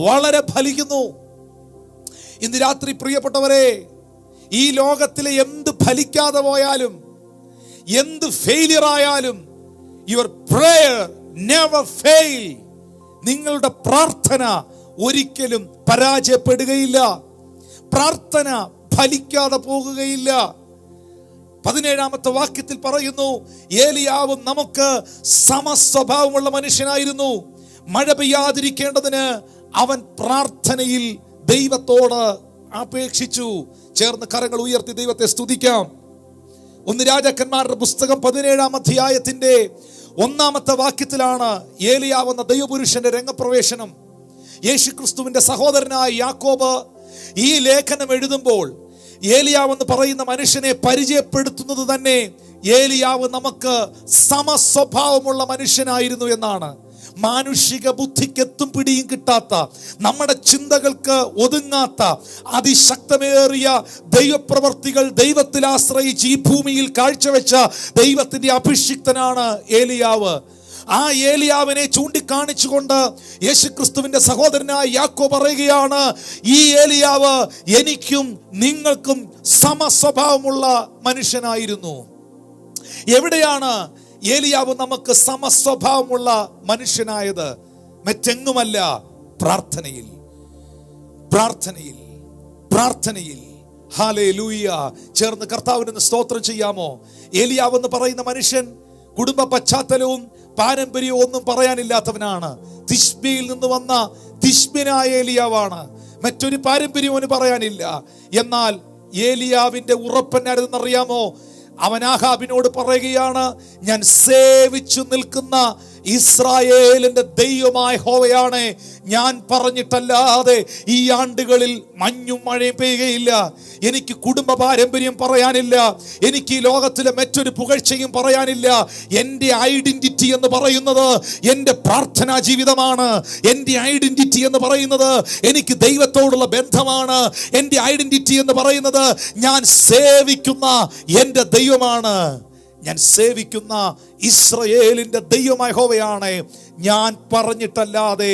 വളരെ ഫലിക്കുന്നു. ഇന്ന് രാത്രി പ്രിയപ്പെട്ടവരെ, ഈ ലോകത്തിലെ എന്ത് ഫലിക്കാതെ പോയാലും, എന്ത് ഫെയിലിയർ ആയാലും, യുവർ പ്രേയർ നെവർ ഫെയിൽ. നിങ്ങളുടെ പ്രാർത്ഥന ഒരിക്കലും പരാജയപ്പെടുകയില്ല. പ്രാർത്ഥന ഫലിക്കാതെ പോകുകയില്ല. 17-ാമത്തെ വാക്യത്തിൽ പറയുന്നു, ഏലിയാവും നമുക്ക് സമസ്വഭാവമുള്ള മനുഷ്യനായിരുന്നു. മഴ പെയ്യാതിരിക്കേണ്ടതിന് അവൻ പ്രാർത്ഥനയിൽ ദൈവത്തോട് അപേക്ഷിച്ചു. ചേർന്ന് കരങ്ങൾ ഉയർത്തി ദൈവത്തെ സ്തുതിക്കാം. 1 രാജാക്കന്മാരുടെ പുസ്തകം 17-ാം അധ്യായത്തിന്റെ 1-ാമത്തെ വാക്യത്തിലാണ് ഏലിയാവ് എന്ന ദൈവപുരുഷന്റെ രംഗപ്രവേശനം. യേശുക്രിസ്തുവിന്റെ സഹോദരനായ യാക്കോബ് ഈ ലേഖനം എഴുതുമ്പോൾ ഏലിയാവ് എന്ന് പറയുന്ന മനുഷ്യനെ പരിചയപ്പെടുത്തുന്നത് തന്നെ ഏലിയാവ് നമുക്ക് സമസ്വഭാവമുള്ള മനുഷ്യനായിരുന്നു എന്നാണ്. മാനുഷിക ബുദ്ധിക്കെത്തും പിടിയും കിട്ടാത്ത, നമ്മുടെ ചിന്തകൾക്ക് ഒതുങ്ങാത്ത അതിശക്തമേറിയ ദൈവപ്രവർത്തികൾ ദൈവത്തിൽ ആശ്രയിച്ച് ഈ ഭൂമിയിൽ കാഴ്ചവെച്ച ദൈവത്തിന്റെ അഭിഷിക്തനാണ് ഏലിയാവ്. ആ ഏലിയാവിനെ ചൂണ്ടിക്കാണിച്ചുകൊണ്ട് യേശുക്രിസ്തുവിന്റെ സഹോദരനായ യാക്കോബ് പറയുകയാണ്, ഈ ഏലിയാവ് എനിക്കും നിങ്ങൾക്കും സമസ്വഭാവമുള്ള മനുഷ്യനായിരുന്നു. എവിടെയാണ് ഏലിയാവ് നമുക്ക് സമസ്വഭാവമുള്ള മനുഷ്യനായത്? മറ്റെങ്ങുമല്ല, പ്രാർത്ഥനയിൽ. പ്രാർത്ഥനയിൽ പ്രാർത്ഥനയിൽ ഹല്ലേലൂയ. ചേർന്ന് കർത്താവിന് സ്തോത്രം ചെയ്യാമോ? ഏലിയാവ് എന്ന് പറയുന്ന മനുഷ്യൻ കുടുംബ പശ്ചാത്തലവും പാരമ്പര്യവും ഒന്നും പറയാനില്ലാത്തവനാണ്. തിശ്ബിയിൽ നിന്ന് വന്ന തിശ്ബിനായ ഏലിയാവാണ്. മറ്റൊരു പാരമ്പര്യവും അവന് പറയാനില്ല. എന്നാൽ ഏലിയാവിന്റെ ഉറപ്പെന്നായിരുന്നറിയാമോ? അവൻ ആഹാബിനോട് പറയുകയാണ്, ഞാൻ സേവിച്ചു നിൽക്കുന്ന ഇസ്രായേലിന്റെ ദൈവമായ യഹോവയാണ്, ഞാൻ പറഞ്ഞിട്ടല്ലാതെ ഈ ആണ്ടുകളിൽ മഞ്ഞും മഴയും പെയ്യുകയില്ല. എനിക്ക് കുടുംബ പാരമ്പര്യം പറയാനില്ല, എനിക്ക് ഈ ലോകത്തിലെ മറ്റൊരു പുകഴ്ചയും പറയാനില്ല. എൻ്റെ ഐഡന്റിറ്റി എന്ന് പറയുന്നത് എൻ്റെ പ്രാർത്ഥനാ ജീവിതമാണ്. എൻ്റെ ഐഡന്റിറ്റി എന്ന് പറയുന്നത് എനിക്ക് ദൈവത്തോടുള്ള ബന്ധമാണ്. എൻ്റെ ഐഡന്റിറ്റി എന്ന് പറയുന്നത് ഞാൻ സേവിക്കുന്ന എൻ്റെ ദൈവമാണ്. ഞാൻ സേവിക്കുന്ന ഇസ്രായേലിന്റെ ദൈവമായ യഹോവയാണ്, ഞാൻ പറഞ്ഞിട്ടല്ലാതെ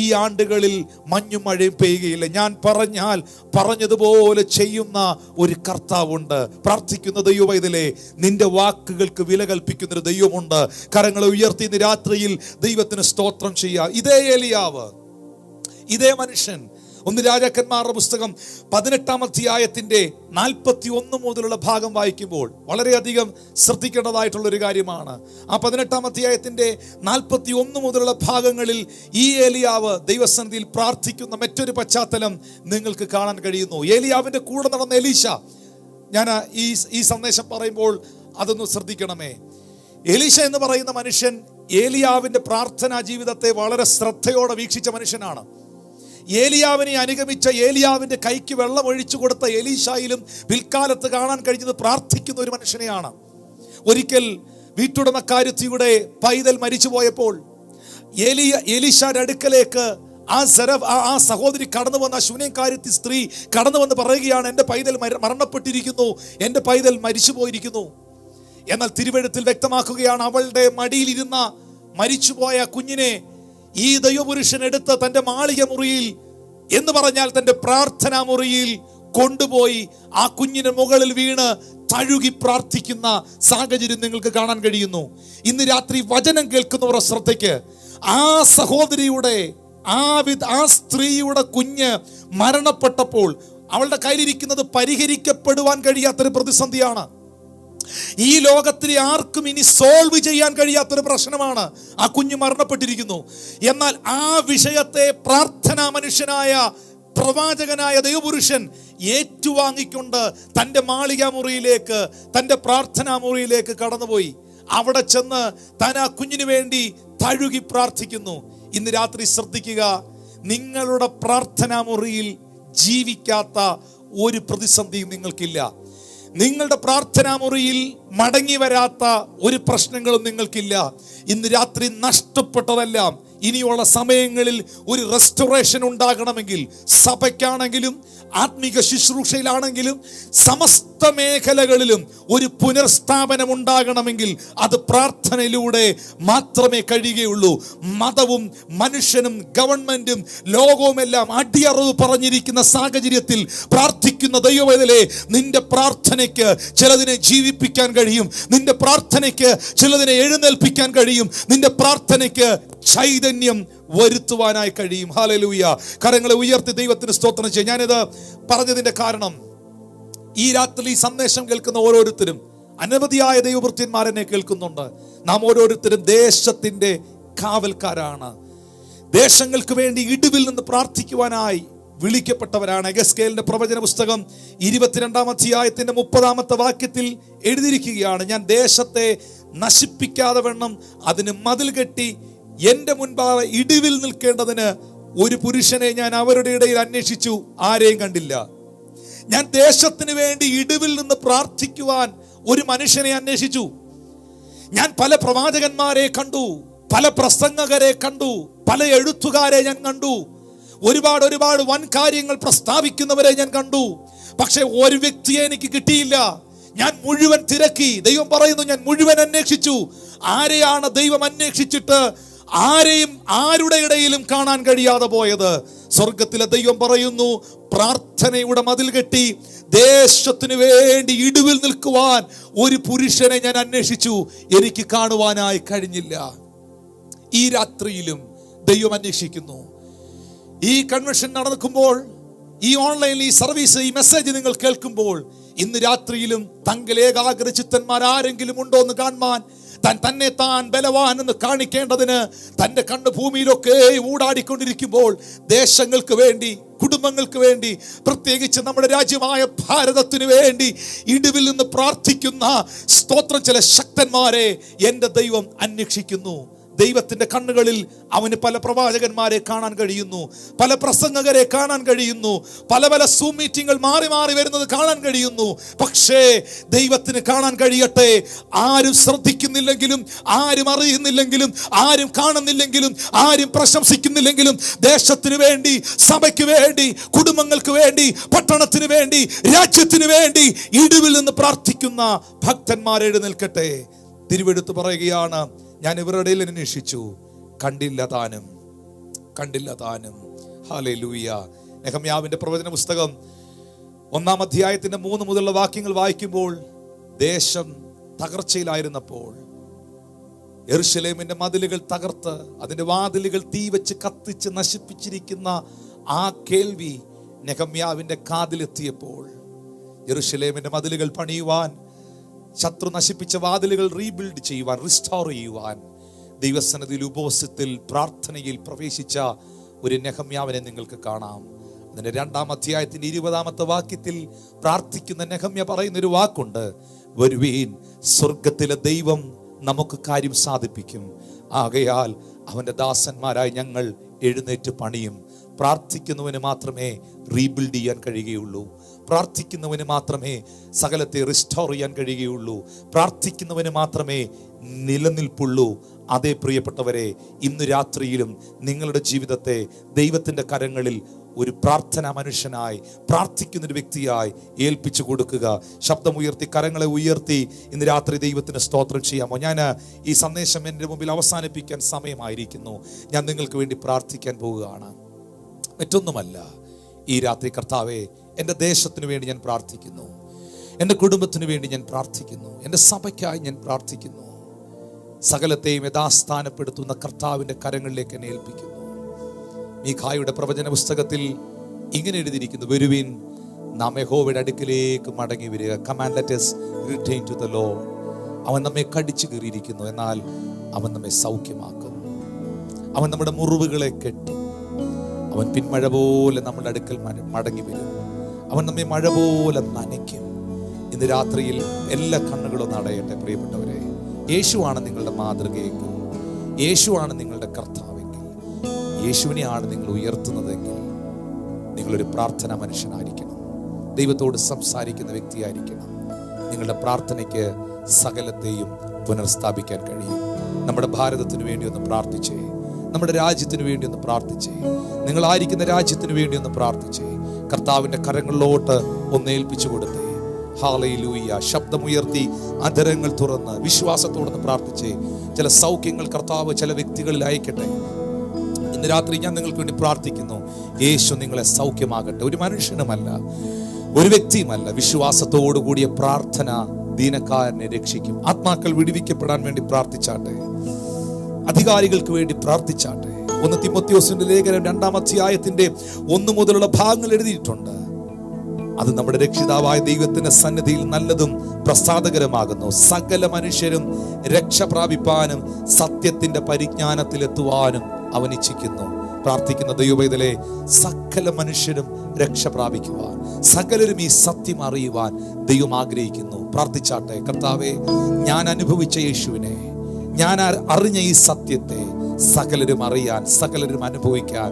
ഈ ആണ്ടുകളിൽ മഞ്ഞും മഴയും പെയ്യുകയില്ല. ഞാൻ പറഞ്ഞാൽ പറഞ്ഞതുപോലെ ചെയ്യുന്ന ഒരു കർത്താവുണ്ട്. പ്രാർത്ഥിക്കുന്ന ദൈവവൈതലേ, നിന്റെ വാക്കുകൾക്ക് വില കൽപ്പിക്കുന്നൊരു ദൈവമുണ്ട്. കരങ്ങളെ ഉയർത്തി ഇന്ന് രാത്രിയിൽ ദൈവത്തിന് സ്തോത്രം ചെയ്യുക. ഇതേ ഏലിയാവ്, ഇതേ മനുഷ്യൻ 1 രാജാക്കന്മാരുടെ പുസ്തകം 18-ാം അധ്യായത്തിന്റെ 41 മുതലുള്ള ഭാഗം വായിക്കുമ്പോൾ വളരെയധികം ശ്രദ്ധിക്കേണ്ടതായിട്ടുള്ളൊരു കാര്യമാണ്. ആ 18-ാം അധ്യായത്തിന്റെ 41 മുതലുള്ള ഭാഗങ്ങളിൽ ഈ ഏലിയാവ് ദൈവസന്നിധിയിൽ പ്രാർത്ഥിക്കുന്ന മറ്റൊരു പശ്ചാത്തലം നിങ്ങൾക്ക് കാണാൻ കഴിയുന്നു. ഏലിയാവിന്റെ കൂടെ നടന്ന എലീശ, ഞാൻ ഈ സന്ദേശം പറയുമ്പോൾ അതൊന്ന് ശ്രദ്ധിക്കണമേ. എലീശ എന്ന് പറയുന്ന മനുഷ്യൻ ഏലിയാവിന്റെ പ്രാർത്ഥനാ ജീവിതത്തെ വളരെ ശ്രദ്ധയോടെ വീക്ഷിച്ച മനുഷ്യനാണ്. ഏലിയാവിനെ അനുഗമിച്ച, ഏലിയാവിന്റെ കൈക്ക് വെള്ളം ഒഴിച്ചു കൊടുത്ത എലീശായിലും പിൽക്കാലത്ത് കാണാൻ കഴിഞ്ഞത് പ്രാർത്ഥിക്കുന്ന ഒരു മനുഷ്യനെയാണ്. ഒരിക്കൽ വീട്ടുടമക്കാരത്തിയുടെ പൈതൽ മരിച്ചു പോയപ്പോൾ എലീശാന്റെ അടുക്കലേക്ക് ആ സഹോദരി കടന്നു വന്ന, ശൂന്യക്കാരത്തി സ്ത്രീ കടന്നു വന്ന് പറയുകയാണ്, എൻ്റെ പൈതൽ മരണപ്പെട്ടിരിക്കുന്നു, എൻ്റെ പൈതൽ മരിച്ചു പോയിരിക്കുന്നു. എന്നാൽ തിരുവെഴുത്തിൽ വ്യക്തമാക്കുകയാണ്, അവളുടെ മടിയിലിരുന്ന മരിച്ചുപോയ കുഞ്ഞിനെ ഈ ദൈവപുരുഷൻ എടുത്ത് തൻ്റെ മാളിക മുറിയിൽ എന്ന് പറഞ്ഞാൽ തൻ്റെ പ്രാർത്ഥനാ മുറിയിൽ കൊണ്ടുപോയി ആ കുഞ്ഞിന്റെ മുകളിൽ വീണ് തഴുകി പ്രാർത്ഥിക്കുന്ന സാഹചര്യം നിങ്ങൾക്ക് കാണാൻ കഴിയുന്നു. ഇന്ന് രാത്രി വചനം കേൾക്കുന്നവരുടെ ശ്രദ്ധയ്ക്ക്, ആ സഹോദരിയുടെ ആ സ്ത്രീയുടെ കുഞ്ഞ് മരണപ്പെട്ടപ്പോൾ അവളുടെ കയ്യിലിരിക്കുന്നത് പരിഹരിക്കപ്പെടുവാൻ കഴിയാത്തൊരു പ്രതിസന്ധിയാണ്. ഈ ലോകത്തിലെ ആർക്കും ഇനി സോൾവ് ചെയ്യാൻ കഴിയാത്തൊരു പ്രശ്നമാണ്. ആ കുഞ്ഞ് മരണപ്പെട്ടിരിക്കുന്നു. എന്നാൽ ആ വിഷയത്തെ പ്രാർത്ഥനാ മനുഷ്യനായ പ്രവാചകനായ ദൈവപുരുഷൻ ഏറ്റുവാങ്ങിക്കൊണ്ട് തൻ്റെ മാളികാമുറിയിലേക്ക്, തൻ്റെ പ്രാർത്ഥനാ മുറിയിലേക്ക് കടന്നുപോയി. അവിടെ ചെന്ന് താൻ ആ കുഞ്ഞിന് വേണ്ടി തഴുകി പ്രാർത്ഥിക്കുന്നു. ഇന്ന് രാത്രി ശ്രദ്ധിക്കുക, നിങ്ങളുടെ പ്രാർത്ഥനാ മുറിയിൽ ജീവിക്കാത്ത ഒരു പ്രതിസന്ധിയും നിങ്ങൾക്കില്ല. നിങ്ങളുടെ പ്രാർത്ഥനാ മുറിയിൽ മടങ്ങി വരാത്ത ഒരു പ്രശ്നങ്ങളും നിങ്ങൾക്കില്ല. ഇന്ന് രാത്രി നഷ്ടപ്പെട്ടതെല്ലാം ഇനിയുള്ള സമയങ്ങളിൽ ഒരു റെസ്റ്റോറേഷൻ ഉണ്ടാകണമെങ്കിൽ, സഭയ്ക്കാണെങ്കിലും ആത്മീക ശുശ്രൂഷയിലാണെങ്കിലും സമസ്ത മേഖലകളിലും ഒരു പുനർസ്ഥാപനം ഉണ്ടാകണമെങ്കിൽ അത് പ്രാർത്ഥനയിലൂടെ മാത്രമേ കഴിയുകയുള്ളൂ. മതവും മനുഷ്യനും ഗവൺമെന്റും ലോകവുമെല്ലാം അടിയറവ് പറഞ്ഞിരിക്കുന്ന സാഹചര്യത്തിൽ പ്രാർത്ഥിക്കുന്ന ദൈവവേദലേ, നിന്റെ പ്രാർത്ഥനയ്ക്ക് ചിലതിനെ ജീവിപ്പിക്കാൻ കഴിയും. നിന്റെ പ്രാർത്ഥനയ്ക്ക് ചിലതിനെ എഴുന്നേൽപ്പിക്കാൻ കഴിയും. നിന്റെ പ്രാർത്ഥനയ്ക്ക് ചൈതന്യം വരുത്തുവാനായി കഴിയും. ഹല്ലേലൂയ. കരങ്ങളെ ഉയർത്തി ദൈവത്തിന് സ്തോത്രം ചെയ്യും. ഞാനിത് പറഞ്ഞതിന്റെ കാരണം, ഈ രാത്രി ഈ സന്ദേശം കേൾക്കുന്ന ഓരോരുത്തരും, അനവധിയായ ദൈവവൃത്യന്മാരെന്നെ കേൾക്കുന്നുണ്ട്. നാം ഓരോരുത്തരും ദേശത്തിന്റെ കാവൽക്കാരാണ്. ദേശങ്ങൾക്ക് വേണ്ടി ഇടിവിൽ നിന്ന് പ്രാർത്ഥിക്കുവാനായി വിളിക്കപ്പെട്ടവരാണ്. എഗസ്കേലിന്റെ പ്രവചന പുസ്തകം 22-ാം അധ്യായത്തിന്റെ 30-ാമത്തെ വാക്യത്തിൽ എഴുതിയിരിക്കുകയാണ്, ഞാൻ ദേശത്തെ നശിപ്പിക്കാതെ വണ്ണം അതിന് മതിൽ കെട്ടി എന്റെ മുൻപാകെ ഇടിവിൽ നിൽക്കേണ്ടതിന് ഒരു പുരുഷനെ ഞാൻ അവരുടെ ഇടയിൽ അന്വേഷിച്ചു, ആരെയും കണ്ടില്ല. ഞാൻ ദേശത്തിന് വേണ്ടി ഇടിവിൽ നിന്ന് പ്രാർത്ഥിക്കുവാൻ ഒരു മനുഷ്യനെ അന്വേഷിച്ചു. ഞാൻ പല പ്രവാചകന്മാരെ കണ്ടു, പല പ്രസംഗകരെ കണ്ടു, പല എഴുത്തുകാരെ ഞാൻ കണ്ടു, ഒരുപാട് വൻ കാര്യങ്ങൾ പ്രസ്താവിക്കുന്നവരെ ഞാൻ കണ്ടു. പക്ഷെ ഒരു വ്യക്തിയെ എനിക്ക് കിട്ടിയില്ല. ഞാൻ മുഴുവൻ തിരക്കി. ദൈവം പറയുന്നു, ഞാൻ മുഴുവൻ അന്വേഷിച്ചു. ആരെയാണ് ദൈവം അന്വേഷിച്ചിട്ട് ആരെയും ആരുടെ ഇടയിലും കാണാൻ കഴിയാതെ പോയത്? സ്വർഗത്തിലെ ദൈവം പറയുന്നു, പ്രാർത്ഥനയുടെ മതിൽ കെട്ടി ദേശത്തിന് വേണ്ടി ഇടിവിൽ നിൽക്കുവാൻ ഒരു പുരുഷനെ ഞാൻ അന്വേഷിച്ചു, എനിക്ക് കാണുവാനായി കഴിഞ്ഞില്ല. ഈ രാത്രിയിലും ദൈവം അന്വേഷിക്കുന്നു. ഈ കൺവെൻഷൻ നടക്കുമ്പോൾ, ഈ ഓൺലൈനിൽ ഈ സർവീസ്, ഈ മെസ്സേജ് നിങ്ങൾ കേൾക്കുമ്പോൾ, ഇന്ന് രാത്രിയിലും തങ്ങൾ ഏകാഗ്രചിത്തന്മാർ ആരെങ്കിലും ഉണ്ടോ എന്ന് കാണുവാൻ, തന്നെ താൻ ബലവാൻ എന്ന് കാണിക്കേണ്ടതിന് തൻ്റെ കണ്ണ് ഭൂമിയിലൊക്കെ ഊടാടിക്കൊണ്ടിരിക്കുമ്പോൾ, ദേശങ്ങൾക്ക് വേണ്ടി, കുടുംബങ്ങൾക്ക് വേണ്ടി, പ്രത്യേകിച്ച് നമ്മുടെ രാജ്യമായ ഭാരതത്തിന് വേണ്ടി ഇടിവിൽ നിന്ന് പ്രാർത്ഥിക്കുന്ന സ്തോത്രം ചില ശക്തന്മാരെ എൻ്റെ ദൈവം അന്വേഷിക്കുന്നു. ദൈവത്തിന്റെ കണ്ണുകളിൽ അവന് പല പ്രവാചകന്മാരെ കാണാൻ കഴിയുന്നു, പല പ്രസംഗകരെ കാണാൻ കഴിയുന്നു, പല സൂം മീറ്റിങ്ങൾ മാറി വരുന്നത് കാണാൻ കഴിയുന്നു. പക്ഷേ ദൈവത്തിന് കാണാൻ കഴിയട്ടെ. ആരും ശ്രദ്ധിക്കുന്നില്ലെങ്കിലും, ആരും അറിയുന്നില്ലെങ്കിലും, ആരും കാണുന്നില്ലെങ്കിലും, ആരും പ്രശംസിക്കുന്നില്ലെങ്കിലും, ദേശത്തിന് വേണ്ടി, സഭയ്ക്ക് വേണ്ടി, കുടുംബങ്ങൾക്ക് വേണ്ടി, പട്ടണത്തിന് വേണ്ടി, രാജ്യത്തിന് വേണ്ടി ഇടിവിൽ നിന്ന് പ്രാർത്ഥിക്കുന്ന ഭക്തന്മാർ എഴുന്നേൽക്കട്ടെ. തിരുവെടുത്ത് പറയുകയാണ്, ഞാൻ ഇവരുടെ ഇടയിൽ അന്വേഷിച്ചു, കണ്ടില്ല താനും. ഹല്ലേലൂയ. നെഹമ്യാവിന്റെ പ്രവചന പുസ്തകം 1-ാം അധ്യായത്തിന്റെ 3 മുതലുള്ള വാക്യങ്ങൾ വായിക്കുമ്പോൾ, ദേശം തകർച്ചയിലായിരുന്നപ്പോൾ യെരൂശലേമിന്റെ മതിലുകൾ തകർത്ത് അതിന്റെ വാതിലുകൾ തീ വെച്ച് കത്തിച്ച് നശിപ്പിച്ചിരിക്കുന്ന ആ കേൾവി നെഹമ്യാവിന്റെ കാതിലെത്തിയപ്പോൾ, യെരൂശലേമിന്റെ മതിലുകൾ പണിയുവാൻ, ശത്രു നശിപ്പിച്ച വാതിലുകൾ റീബിൽഡ് ചെയ്യുവാൻ, റിസ്റ്റോർ ചെയ്യുവാൻ ദൈവസന്നിധിയിൽ ഉപവാസത്തിൽ പ്രാർത്ഥനയിൽ പ്രവേശിച്ച ഒരു നെഹമ്യാവിനെ നിങ്ങൾക്ക് കാണാം. അതിന്റെ 2-ാം അധ്യായത്തിന്റെ 20-ാമത്തെ വാക്യത്തിൽ പ്രാർത്ഥിക്കുന്ന നെഹമ്യ പറയുന്ന ഒരു വാക്കുണ്ട്, വരുവീൻ, സ്വർഗത്തിലെ ദൈവം നമുക്ക് കാര്യം സാധിപ്പിക്കും. ആകയാൽ അവന്റെ ദാസന്മാരായി ഞങ്ങൾ എഴുന്നേറ്റ് പണിയും. പ്രാർത്ഥിക്കുന്നവന് മാത്രമേ റീബിൽഡ് ചെയ്യാൻ കഴിയുകയുള്ളൂ. പ്രാർത്ഥിക്കുന്നവന് മാത്രമേ സകലത്തെ റിസ്റ്റോർ ചെയ്യാൻ കഴിയുകയുള്ളൂ. പ്രാർത്ഥിക്കുന്നവന് മാത്രമേ നിലനിൽപ്പുള്ളൂ. അതേ പ്രിയപ്പെട്ടവരെ, ഇന്ന് രാത്രിയിലും നിങ്ങളുടെ ജീവിതത്തെ ദൈവത്തിൻ്റെ കരങ്ങളിൽ ഒരു പ്രാർത്ഥനാ മനുഷ്യനായി, പ്രാർത്ഥിക്കുന്നൊരു വ്യക്തിയായി ഏൽപ്പിച്ചു കൊടുക്കുക. ശബ്ദമുയർത്തി, കരങ്ങളെ ഉയർത്തി ഇന്ന് രാത്രി ദൈവത്തിന് സ്തോത്രം ചെയ്യാമോ? ഞാൻ ഈ സന്ദേശം എൻ്റെ മുമ്പിൽ അവസാനിപ്പിക്കാൻ സമയമായിരിക്കുന്നു. ഞാൻ നിങ്ങൾക്ക് വേണ്ടി പ്രാർത്ഥിക്കാൻ പോവുകയാണ്. മറ്റൊന്നുമല്ല, ഈ രാത്രി കർത്താവേ, എൻ്റെ ദേശത്തിന് വേണ്ടി ഞാൻ പ്രാർത്ഥിക്കുന്നു. എൻ്റെ കുടുംബത്തിന് വേണ്ടി ഞാൻ പ്രാർത്ഥിക്കുന്നു. എൻ്റെ സഭയ്ക്കായി ഞാൻ പ്രാർത്ഥിക്കുന്നു. സകലത്തെയും യഥാസ്ഥാനപ്പെടുത്തുന്ന കർത്താവിൻ്റെ കരങ്ങളിലേക്ക് എന്നെ ഏൽപ്പിക്കുന്നു. മീഖായുടെ പ്രവചന പുസ്തകത്തിൽ ഇങ്ങനെ എഴുതിയിരിക്കുന്നു, വരുവിൻ, നാം യഹോവയുടെ അടുക്കിലേക്ക് മടങ്ങി വരിക. Command let us return to the Lord. അവൻ നമ്മെ കടിച്ചു കീറിയിരിക്കുന്നു, എന്നാൽ അവൻ നമ്മെ സൗഖ്യമാക്കും. അവൻ നമ്മുടെ മുറിവുകളെ കെട്ടും. അവൻ പിന്മഴ പോലെ നമ്മുടെ അടുക്കൽ മടങ്ങി വരും. അവൻ നമ്മെ മഴ പോലെ നനയ്ക്കും. ഇന്ന് രാത്രിയിൽ എല്ലാ കണ്ണുകളും അടയട്ടെ പ്രിയപ്പെട്ടവരെ. യേശുവാണ് നിങ്ങളുടെ മാതൃകയെങ്കിൽ, യേശുവാണ് നിങ്ങളുടെ കർത്താവെങ്കിൽ, യേശുവിനെയാണ് നിങ്ങൾ ഉയർത്തുന്നതെങ്കിൽ നിങ്ങളൊരു പ്രാർത്ഥന മനുഷ്യനായിരിക്കണം. ദൈവത്തോട് സംസാരിക്കുന്ന വ്യക്തിയായിരിക്കണം. നിങ്ങളുടെ പ്രാർത്ഥനയ്ക്ക് സകലത്തെയും പുനർസ്ഥാപിക്കാൻ കഴിയും. നമ്മുടെ ഭാരതത്തിന് വേണ്ടി ഒന്ന് പ്രാർത്ഥിച്ചേ. നമ്മുടെ രാജ്യത്തിന് വേണ്ടി ഒന്ന് പ്രാർത്ഥിച്ചേ. നിങ്ങളായിരിക്കുന്ന രാജ്യത്തിന് വേണ്ടി ഒന്ന് പ്രാർത്ഥിച്ചേ. കർത്താവിൻ്റെ കരങ്ങളിലോട്ട് ഒന്ന് ഏൽപ്പിച്ചു കൊടുത്തേ. ഹല്ലേലൂയ. ശബ്ദമുയർത്തി അധരങ്ങൾ തുറന്ന് വിശ്വാസത്തോടൊന്ന് പ്രാർത്ഥിച്ചേ. ചില സൗഖ്യങ്ങൾ കർത്താവ് ചില വ്യക്തികളിൽ അയക്കട്ടെ. ഇന്ന് രാത്രി ഞാൻ നിങ്ങൾക്ക് വേണ്ടി പ്രാർത്ഥിക്കുന്നു. യേശു നിങ്ങളെ സൗഖ്യമാകട്ടെ. ഒരു മനുഷ്യനുമല്ല, ഒരു വ്യക്തിയുമല്ല, വിശ്വാസത്തോടു കൂടിയ പ്രാർത്ഥന ദീനക്കാരനെ രക്ഷിക്കും. ആത്മാക്കൾ വിടുവിക്കപ്പെടാൻ വേണ്ടി പ്രാർത്ഥിച്ചാട്ടെ. അധികാരികൾക്ക് വേണ്ടി പ്രാർത്ഥിച്ചാട്ടെ. 1 തിമോത്തിയോസിന്റെ ലേഖനം 2-ാം അധ്യായത്തിന്റെ 1 മുതലുള്ള ഭാഗങ്ങൾ എഴുതിയിട്ടുണ്ട്. അത് നമ്മുടെ രക്ഷിതാവായ ദൈവത്തിന്റെ സന്നിധിയിൽ നല്ലതും പ്രസാദകരമാകുന്നു. സകല മനുഷ്യരും രക്ഷ പ്രാപിപ്പാനും സത്യത്തിന്റെ പരിജ്ഞാനത്തിലെത്തുവാനും അവൻ ഇച്ഛിക്കുന്നു. പ്രാർത്ഥിക്കുന്ന ദൈവവേദലേ, സകല മനുഷ്യരും രക്ഷ പ്രാപിക്കുവാൻ, സകലരും ഈ സത്യം അറിയുവാൻ ദൈവം ആഗ്രഹിക്കുന്നു. പ്രാർത്ഥിച്ചാട്ടെ. കർത്താവേ, ഞാൻ അനുഭവിച്ച യേശുവിനെ, ഞാൻ അറിഞ്ഞ ഈ സത്യത്തെ സകലരും അറിയാൻ, സകലരും അനുഭവിക്കാൻ,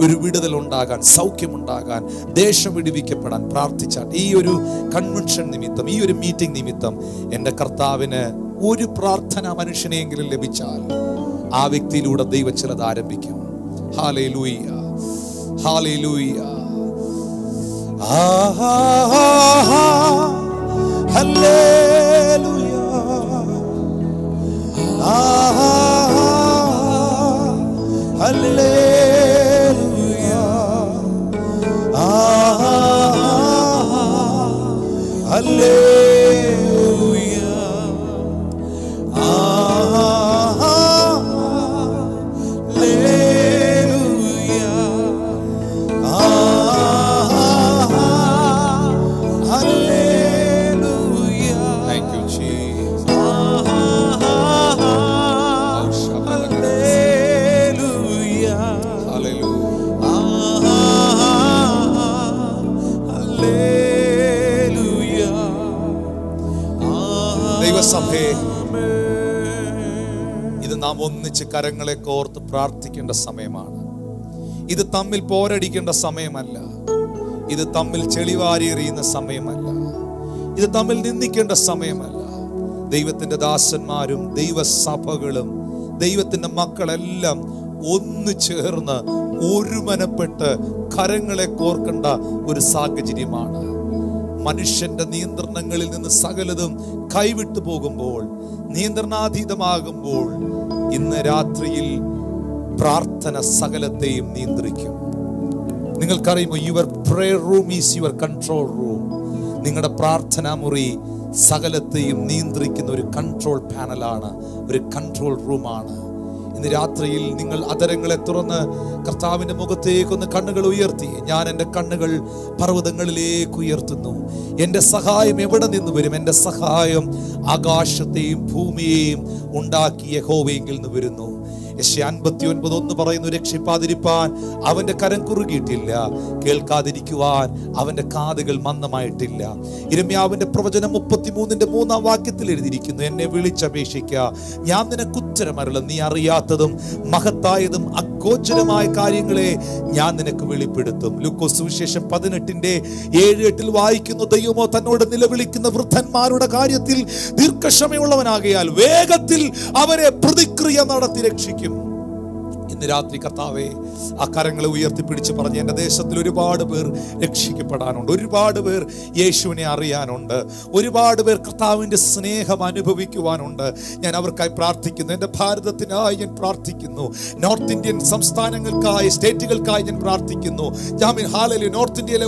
ഒരു വിടുതൽ ഉണ്ടാകാൻ, സൗഖ്യമുണ്ടാകാൻ, ദേശം വിടുവിക്കപ്പെടാൻ പ്രാർത്ഥിച്ചാട്ടെ. ഈ ഒരു കൺവെൻഷൻ നിമിത്തം, ഈ ഒരു മീറ്റിംഗ് നിമിത്തം എൻ്റെ കർത്താവിന് ഒരു പ്രാർത്ഥന മനുഷ്യനെങ്കിലും ലഭിച്ചാൽ ആ വ്യക്തിയിലൂടെ ദൈവം ചിലത് ആരംഭിക്കും. Hallelujah, hallelujah, hallelujah, hallelujah, hallelujah. ദൈവസഭയെ, ഇത് നാം ഒന്നിച്ച് കരങ്ങളെ കോർത്ത് പ്രാർത്ഥിക്കേണ്ട സമയമാണ്. ഇത് തമ്മിൽ പോരടിക്കേണ്ട സമയമല്ല. ഇത് തമ്മിൽ ചെളിവാരി എറിയുന്ന സമയമല്ല. ഇത് തമ്മിൽ നിന്ദിക്കേണ്ട സമയമല്ല. ദൈവത്തിന്റെ ദാസന്മാരും ദൈവസഭകളും ദൈവത്തിന്റെ മക്കളെല്ലാം ഒന്നു ചേർന്ന് ഒരുമനപ്പെട്ട് കരങ്ങളെ കോർക്കേണ്ട ഒരു സാഹചര്യമാണ്. മനുഷ്യന്റെ നിയന്ത്രണങ്ങളിൽ നിന്ന് സകലതും കൈവിട്ടു പോകുമ്പോൾ, നിയന്ത്രണാതീതമാകുമ്പോൾ, ഇന്ന് രാത്രിയിൽ പ്രാർത്ഥന സകലത്തെയും നിയന്ത്രിക്കും. നിങ്ങൾക്കറിയുമോ, your prayer room is your control room. നിങ്ങളുടെ പ്രാർത്ഥനാ മുറി സകലത്തെയും നിയന്ത്രിക്കുന്ന ഒരു കൺട്രോൾ പാനലാണ്, ഒരു കൺട്രോൾ റൂമാണ്. ഇന്ന് രാത്രിയിൽ നിങ്ങൾ അധരങ്ങളെ തുറന്ന് കർത്താവിന്റെ മുഖത്തേക്കൊന്ന് കണ്ണുകൾ ഉയർത്തി. ഞാൻ എൻ്റെ കണ്ണുകൾ പർവ്വതങ്ങളിലേക്ക് ഉയർത്തുന്നു. എൻ്റെ സഹായം എവിടെ നിന്ന് വരും? എൻ്റെ സഹായം ആകാശത്തെയും ഭൂമിയെയും ഉണ്ടാക്കിയ യഹോവയെങ്കിൽ നിന്ന് വരുന്നു. യെശയ്യാ 59:1 പറയുന്നു, രക്ഷിപ്പാതിരിപ്പാൻ അവന്റെ കരം കുറുകിയിട്ടില്ല, കേൾക്കാതിരിക്കുവാൻ അവന്റെ കാതുകൾ മന്ദമായിട്ടില്ല. യിരെമ്യാവിന്റെ പ്രവചനം 33:3 വാക്യത്തിൽ എഴുതിയിരിക്കുന്നു, എന്നെ വിളിച്ചപേക്ഷിക്ക, ഞാൻ നിനക്ക് ഉത്തരമരുളും, നീ അറിയാത്തതും മഹത്തായതും അഗോചരമായ കാര്യങ്ങളെ ഞാൻ നിനക്ക് വെളിപ്പെടുത്തും. ലൂക്കോസ് സുവിശേഷം 18:7-8 വായിക്കുന്നു, ദൈവമോ തന്നോട് നിലവിളിക്കുന്ന വൃദ്ധന്മാരുടെ കാര്യത്തിൽ ദീർഘക്ഷമയുള്ളവനാകയാൽ വേഗത്തിൽ അവരെ പ്രതിക്രിയ നടത്തി രക്ഷിക്കും. ഇന്ന് രാത്രി കർത്താവേ, ആ കരങ്ങളെ ഉയർത്തിപ്പിടിച്ച് പറഞ്ഞ് എൻ്റെ ദേശത്തിൽ ഒരുപാട് പേർ രക്ഷിക്കപ്പെടാനുണ്ട്, ഒരുപാട് പേർ യേശുവിനെ അറിയാനുണ്ട്, ഒരുപാട് പേർ കർത്താവിൻ്റെ സ്നേഹം അനുഭവിക്കുവാനുണ്ട്. ഞാൻ അവർക്കായി പ്രാർത്ഥിക്കുന്നു. എൻ്റെ ഭാരതത്തിനായി ഞാൻ പ്രാർത്ഥിക്കുന്നു. നോർത്ത് ഇന്ത്യൻ സംസ്ഥാനങ്ങൾക്കായി, സ്റ്റേറ്റുകൾക്കായി ഞാൻ പ്രാർത്ഥിക്കുന്നു. ഹാലലൂയ. നോർത്ത് ഇന്ത്യയിലെ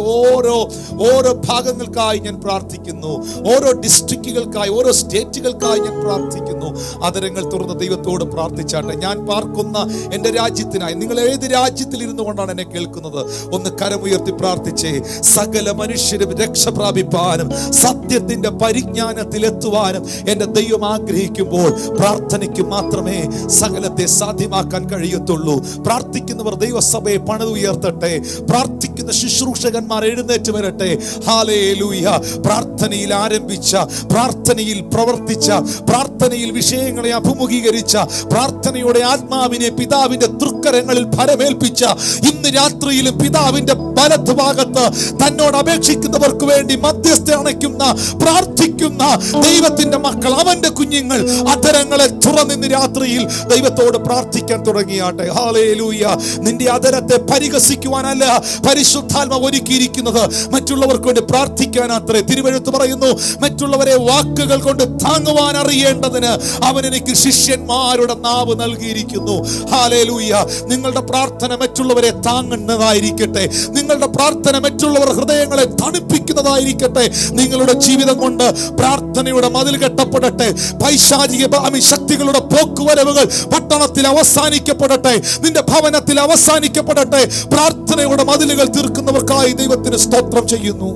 ഓരോ ഭാഗങ്ങൾക്കായി ഞാൻ പ്രാർത്ഥിക്കുന്നു. ഓരോ ഡിസ്ട്രിക്റ്റുകൾക്കായി, ഓരോ സ്റ്റേറ്റുകൾക്കായി ഞാൻ പ്രാർത്ഥിക്കുന്നു. അതരങ്ങൾ തുറന്ന് ദൈവത്തോട് പ്രാർത്ഥിച്ചാട്ടെ. ഞാൻ പാർക്കുന്ന എൻ്റെ രാജ്യത്തിനായി. നിങ്ങൾ ഏത് രാജ്യത്തിൽ ഇരുന്നു കൊണ്ടാണ് എന്നെ കേൾക്കുന്നത്? ഒന്ന് കരമുയർത്തി പ്രാർത്ഥിച്ചേ. സകല മനുഷ്യരും രക്ഷ പ്രാപിപ്പാനും സത്യത്തിന്റെ പരിജ്ഞാനത്തിൽ എത്തുവാനും എൻ്റെ ദൈവം ആഗ്രഹിക്കുമ്പോൾ പ്രാർത്ഥനയ്ക്ക് മാത്രമേ സകലത്തെ സാധ്യമാക്കാൻ കഴിയത്തുള്ളൂ. പ്രാർത്ഥിക്കുന്നവർ ദൈവസഭയെ പണിതുയർത്തട്ടെ. പ്രാർത്ഥിക്കുന്ന ശുശ്രൂഷകന്മാർ എഴുന്നേറ്റ് വരട്ടെ. ഹല്ലേലൂയ. പ്രാർത്ഥനയിൽ ആരംഭിച്ച, പ്രാർത്ഥനയിൽ പ്രവർത്തിച്ച, പ്രാർത്ഥനയിൽ വിഷയങ്ങളെ അഭിമുഖീകരിച്ച, പ്രാർത്ഥനയുടെ ആത്മാവിനെ പിതാവിന്റെ തൃക്കരങ്ങളിൽ ഫലമേൽപ്പിച്ച, ഇന്ന് രാത്രിയിലും പിതാവിന്റെ വലത്ത് ഭാഗത്ത് തന്നോട് അപേക്ഷിക്കുന്നവർക്ക് വേണ്ടി മധ്യസ്ഥ അണയ്ക്കുന്ന, പ്രാർത്ഥിക്കുന്ന ദൈവത്തിന്റെ മക്കൾ, അവന്റെ കുഞ്ഞുങ്ങൾ അധരങ്ങളെ തുറന്നിന്ന് രാത്രിയിൽ ദൈവത്തോട് പ്രാർത്ഥിക്കാൻ തുടങ്ങിയാട്ടെ. ഹല്ലേലൂയ. നിന്റെ അധരത്തെ പരിഹസിക്കുവാനല്ല പരിശുദ്ധാത്മാവ് ഒരുക്കിയിരിക്കുന്നത്, മറ്റുള്ളവർക്ക് വേണ്ടി പ്രാർത്ഥിക്കാനത്രേ. തിരുവെഴുത്ത് പറയുന്നു, മറ്റുള്ളവരെ വാക്കുകൾ കൊണ്ട് താങ്ങുവാൻ അറിയേണ്ടതിന് അവൻ എനിക്ക് ശിഷ്യന്മാരുടെ നാവ് നൽകിയിരിക്കുന്നു. ഹല്ലേലൂയ. നിങ്ങളുടെ പ്രാർത്ഥന മറ്റുള്ളവരെ താങ്ങുന്നതായിരിക്കട്ടെ. നിങ്ങളുടെ പ്രാർത്ഥന മറ്റുള്ളവർ ഹൃദയങ്ങളെ തണുപ്പിക്കുന്നതായിരിക്കട്ടെ. നിങ്ങളുടെ ജീവിതം കൊണ്ട് പ്രാർത്ഥനയുടെ മതിൽ കെട്ടപ്പെടട്ടെ. പൈശാചിക ശക്തികളുടെ പോക്കുവരവുകൾ പട്ടണത്തിൽ അവസാനിക്കപ്പെടട്ടെ. നിന്റെ ഭവനത്തിൽ അവസാനിക്കപ്പെടട്ടെ. പ്രാർത്ഥനയുടെ മതിലുകൾ തീർക്കുന്നവർക്കായി ദൈവത്തിന് സ്തോത്രം ചെയ്യുന്നു.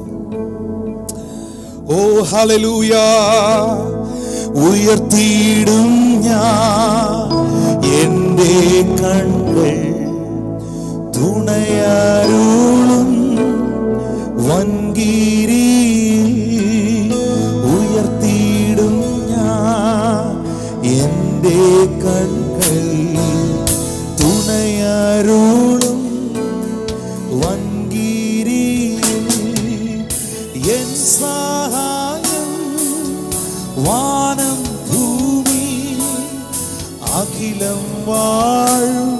ഓ ഹല്ലേലൂയ. ഉയർത്തിയിടും ഞാൻ എൻ്റെ കണ്ണുകൾ തുണയാരുളും വൻകീരിയിൽ. ഉയർത്തിയിടും ഞാൻ എൻ്റെ കണ്ണുകൾ തുണയാരുളും വൻകീരിയിൽ. എൻ സഹായം വാനം ഭൂമി അഖിലം വാഴും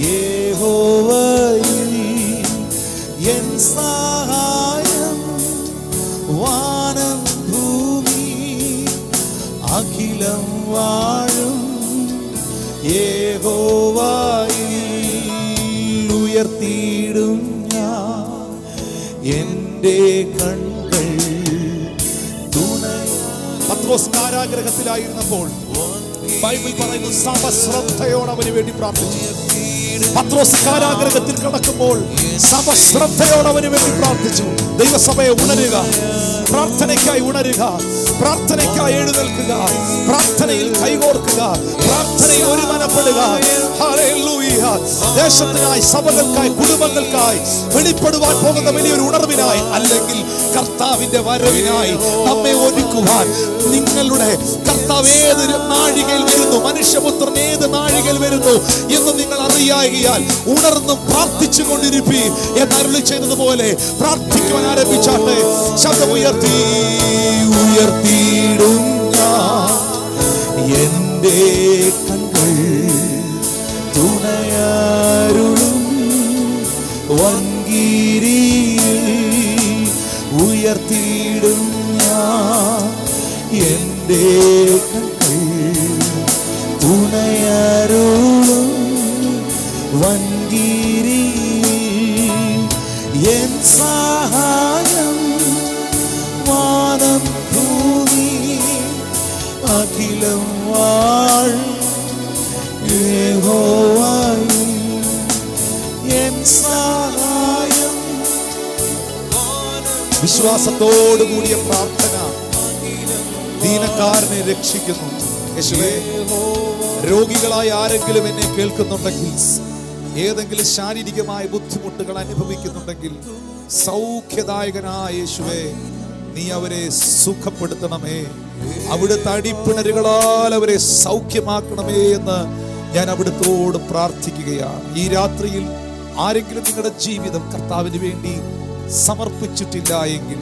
യഹോവയിൽ. എൻ സഹായം വാനം ഭൂമി അഖിലം വാഴും യഹോവയിൽ. ഉയർത്തിയിടും ഞാൻ എൻ്റെ കണ്ണുകൾ തുണയാ. പത്രോസ് കാരാഗ്രഹത്തിലായിരുന്നപ്പോൾ ബൈബിൾ പറയുന്നു, സമശ്രദ്ധയോടെ അവന് വേണ്ടി പ്രാർത്ഥിച്ചു. പത്രോസ് കാരാഗ്രഹത്തിൽ കിടക്കുമ്പോൾ സമശ്രദ്ധയോടെ അവന് വേണ്ടി പ്രാർത്ഥിച്ചു. ദൈവസഭയെ ഉണരുക, പ്രാർത്ഥനയ്ക്കായി ഉണരുക, പ്രാർത്ഥനയ്ക്കായി എഴുന്നേൽക്കുക, പ്രാർത്ഥനയിൽ കൈകോർക്കുക, പ്രാർത്ഥനയിൽ ഒരുമനപ്പെടുക. ഹല്ലേലൂയ. ദേശത്തിനായി, സഭകൾക്കായി, കുടുംബങ്ങൾക്കായി വെളിപ്പെടുവാൻ പോകുന്ന വലിയൊരു ഉണർവിനായി, അല്ലെങ്കിൽ കർത്താവിന്റെ വരവിനായി നമ്മെ ഒരുക്കുവാൻ നിങ്ങളുടെ കർത്താവ് ഏതൊരു നാഴികയിൽ വരുന്നു, മനുഷ്യപുത്രൻ ഏത് നാഴികയിൽ വരുന്നു എന്ന് നിങ്ങൾ അറിയാകിയാൽ ഉണർന്നും പ്രാർത്ഥിച്ചു കൊണ്ടിരിപ്പി എന്ന് അരുളി ചെയ്തതുപോലെ പ്രാർത്ഥിക്കുവാൻ ആരംഭിച്ചാട്ടെ. ശബ്ദമുയർത്തി. ഉയർത്തിയിടും ഞാൻ എൻ്റെ കണ്ണുകൾ തുണയാരുളും വൻകീരിയിൽ. ഉയർത്തിയിടും ഞാൻ എൻ്റെ കണ്ണുകൾ തുണയാരുളും വൻകീരിയിൽ. എൻ സഹായം വാനം ഭൂമി അഖിലം വാഴും യഹോവയിൽ. എൻ സഹായം. വിശ്വാസത്തോടു കൂടിയ പ്രാർത്ഥന ദീനക്കാരനെ രക്ഷിക്കുന്നു. യേശുവേ, രോഗികളായ ആരെങ്കിലും എന്നെ കേൾക്കുന്നുണ്ടെങ്കിൽ, ഏതെങ്കിലും ശാരീരികമായ ബുദ്ധിമുട്ടുകൾ അനുഭവിക്കുന്നുണ്ടെങ്കിൽ, സൗഖ്യദായകനായ യേശുവേ, നീ അവരെ സുഖപ്പെടുത്തണമേ. അവിടുത്തെ അടിപ്പിണരുകളാൽ അവരെ സൗഖ്യമാക്കണമേ എന്ന് ഞാൻ അവിടുത്തോട് പ്രാർത്ഥിക്കുകയാണ്. ഈ രാത്രിയിൽ ആരെങ്കിലും നിങ്ങളുടെ ജീവിതം കർത്താവിന് വേണ്ടി സമർപ്പിച്ചിട്ടില്ല എങ്കിൽ,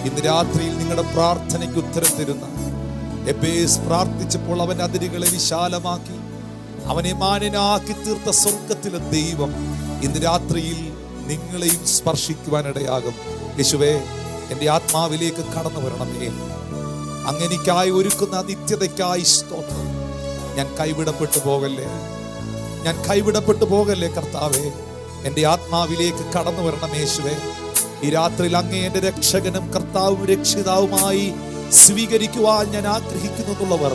ഇന്ന് രാത്രിയിൽ നിങ്ങളുടെ പ്രാർത്ഥനയ്ക്ക് ഉത്തരം തരുന്ന എബേസ് പ്രാർത്ഥിച്ചപ്പോൾ അവൻ അതിരുകളെ വിശാലമാക്കി, അവനെ മാന്യനാക്കി തീർത്ത സ്വർഗത്തിലെ ദൈവം ഇന്ന് രാത്രിയിൽ നിങ്ങളെയും സ്പർശിക്കുവാനിടയാകും. യേശുവേ, എൻ്റെ ആത്മാവിലേക്ക് കടന്നു വരണമേ. അങ്ങെനിക്കായി ഒരുക്കുന്ന നിത്യതയ്ക്കായി സ്തോത്രം. ഞാൻ കൈവിടപ്പെട്ടു പോകല്ലേ, ഞാൻ കൈവിടപ്പെട്ടു പോകല്ലേ കർത്താവേ. എൻ്റെ ആത്മാവിലേക്ക് കടന്നു വരണം യേശുവേ. ഈ രാത്രിയിൽ അങ്ങേ എൻ്റെ രക്ഷകനും കർത്താവും രക്ഷിതാവുമായി സ്വീകരിക്കുവാൻ ഞാൻ ആഗ്രഹിക്കുന്നു എന്നുള്ളവർ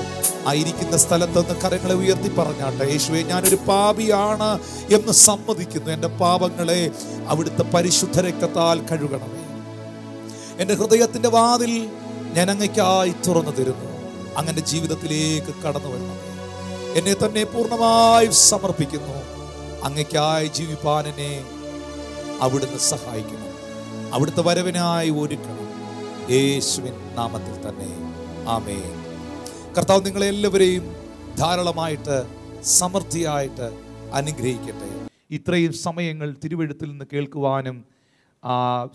ആയിരിക്കുന്ന സ്ഥലത്ത് നിന്ന് കരങ്ങളെ ഉയർത്തി പറഞ്ഞാട്ടെ. യേശുവേ, ഞാനൊരു പാപിയാണ് എന്ന് സമ്മതിക്കുന്നു. എൻ്റെ പാപങ്ങളെ അവിടുത്തെ പരിശുദ്ധ രക്തത്താൽ കഴുകണമേ. എൻ്റെ ഹൃദയത്തിൻ്റെ വാതിൽ ഞാൻ അങ്ങയ്ക്കായി തുറന്നു തരുന്നു. അങ്ങനെ ജീവിതത്തിലേക്ക് കടന്നു വരണമേ. എന്നെ തന്നെ പൂർണ്ണമായി സമർപ്പിക്കുന്നു. അങ്ങയ്ക്കായി ജീവിപ്പാൻ എന്നെ അവിടുന്ന് സഹായിക്കണം. അവിടുത്തെ വരവിനായി ഒരുക്കണം. യേശുവിൻ നാമത്തിൽ തന്നെ ആമേൻ. കർത്താവ് നിങ്ങളെല്ലാവരെയും ധാരാളമായിട്ട് സമൃദ്ധിയായിട്ട് അനുഗ്രഹിക്കട്ടെ. ഇത്രയും സമയങ്ങൾ തിരുവെഴുത്തിൽ നിന്ന് കേൾക്കുവാനും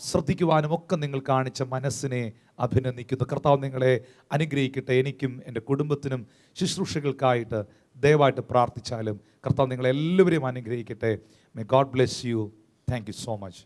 ശ്രദ്ധിക്കുവാനും ഒക്കെ നിങ്ങൾ കാണിച്ച മനസ്സിനെ അഭിനന്ദിക്കുന്നു. കർത്താവ് നിങ്ങളെ അനുഗ്രഹിക്കട്ടെ. എനിക്കും എൻ്റെ കുടുംബത്തിനും ശുശ്രൂഷകൾക്കായിട്ട് ദയവായിട്ട് പ്രാർത്ഥിച്ചാലും കർത്താവ് നിങ്ങളെല്ലാവരെയും അനുഗ്രഹിക്കട്ടെ. May God bless you. Thank you so much.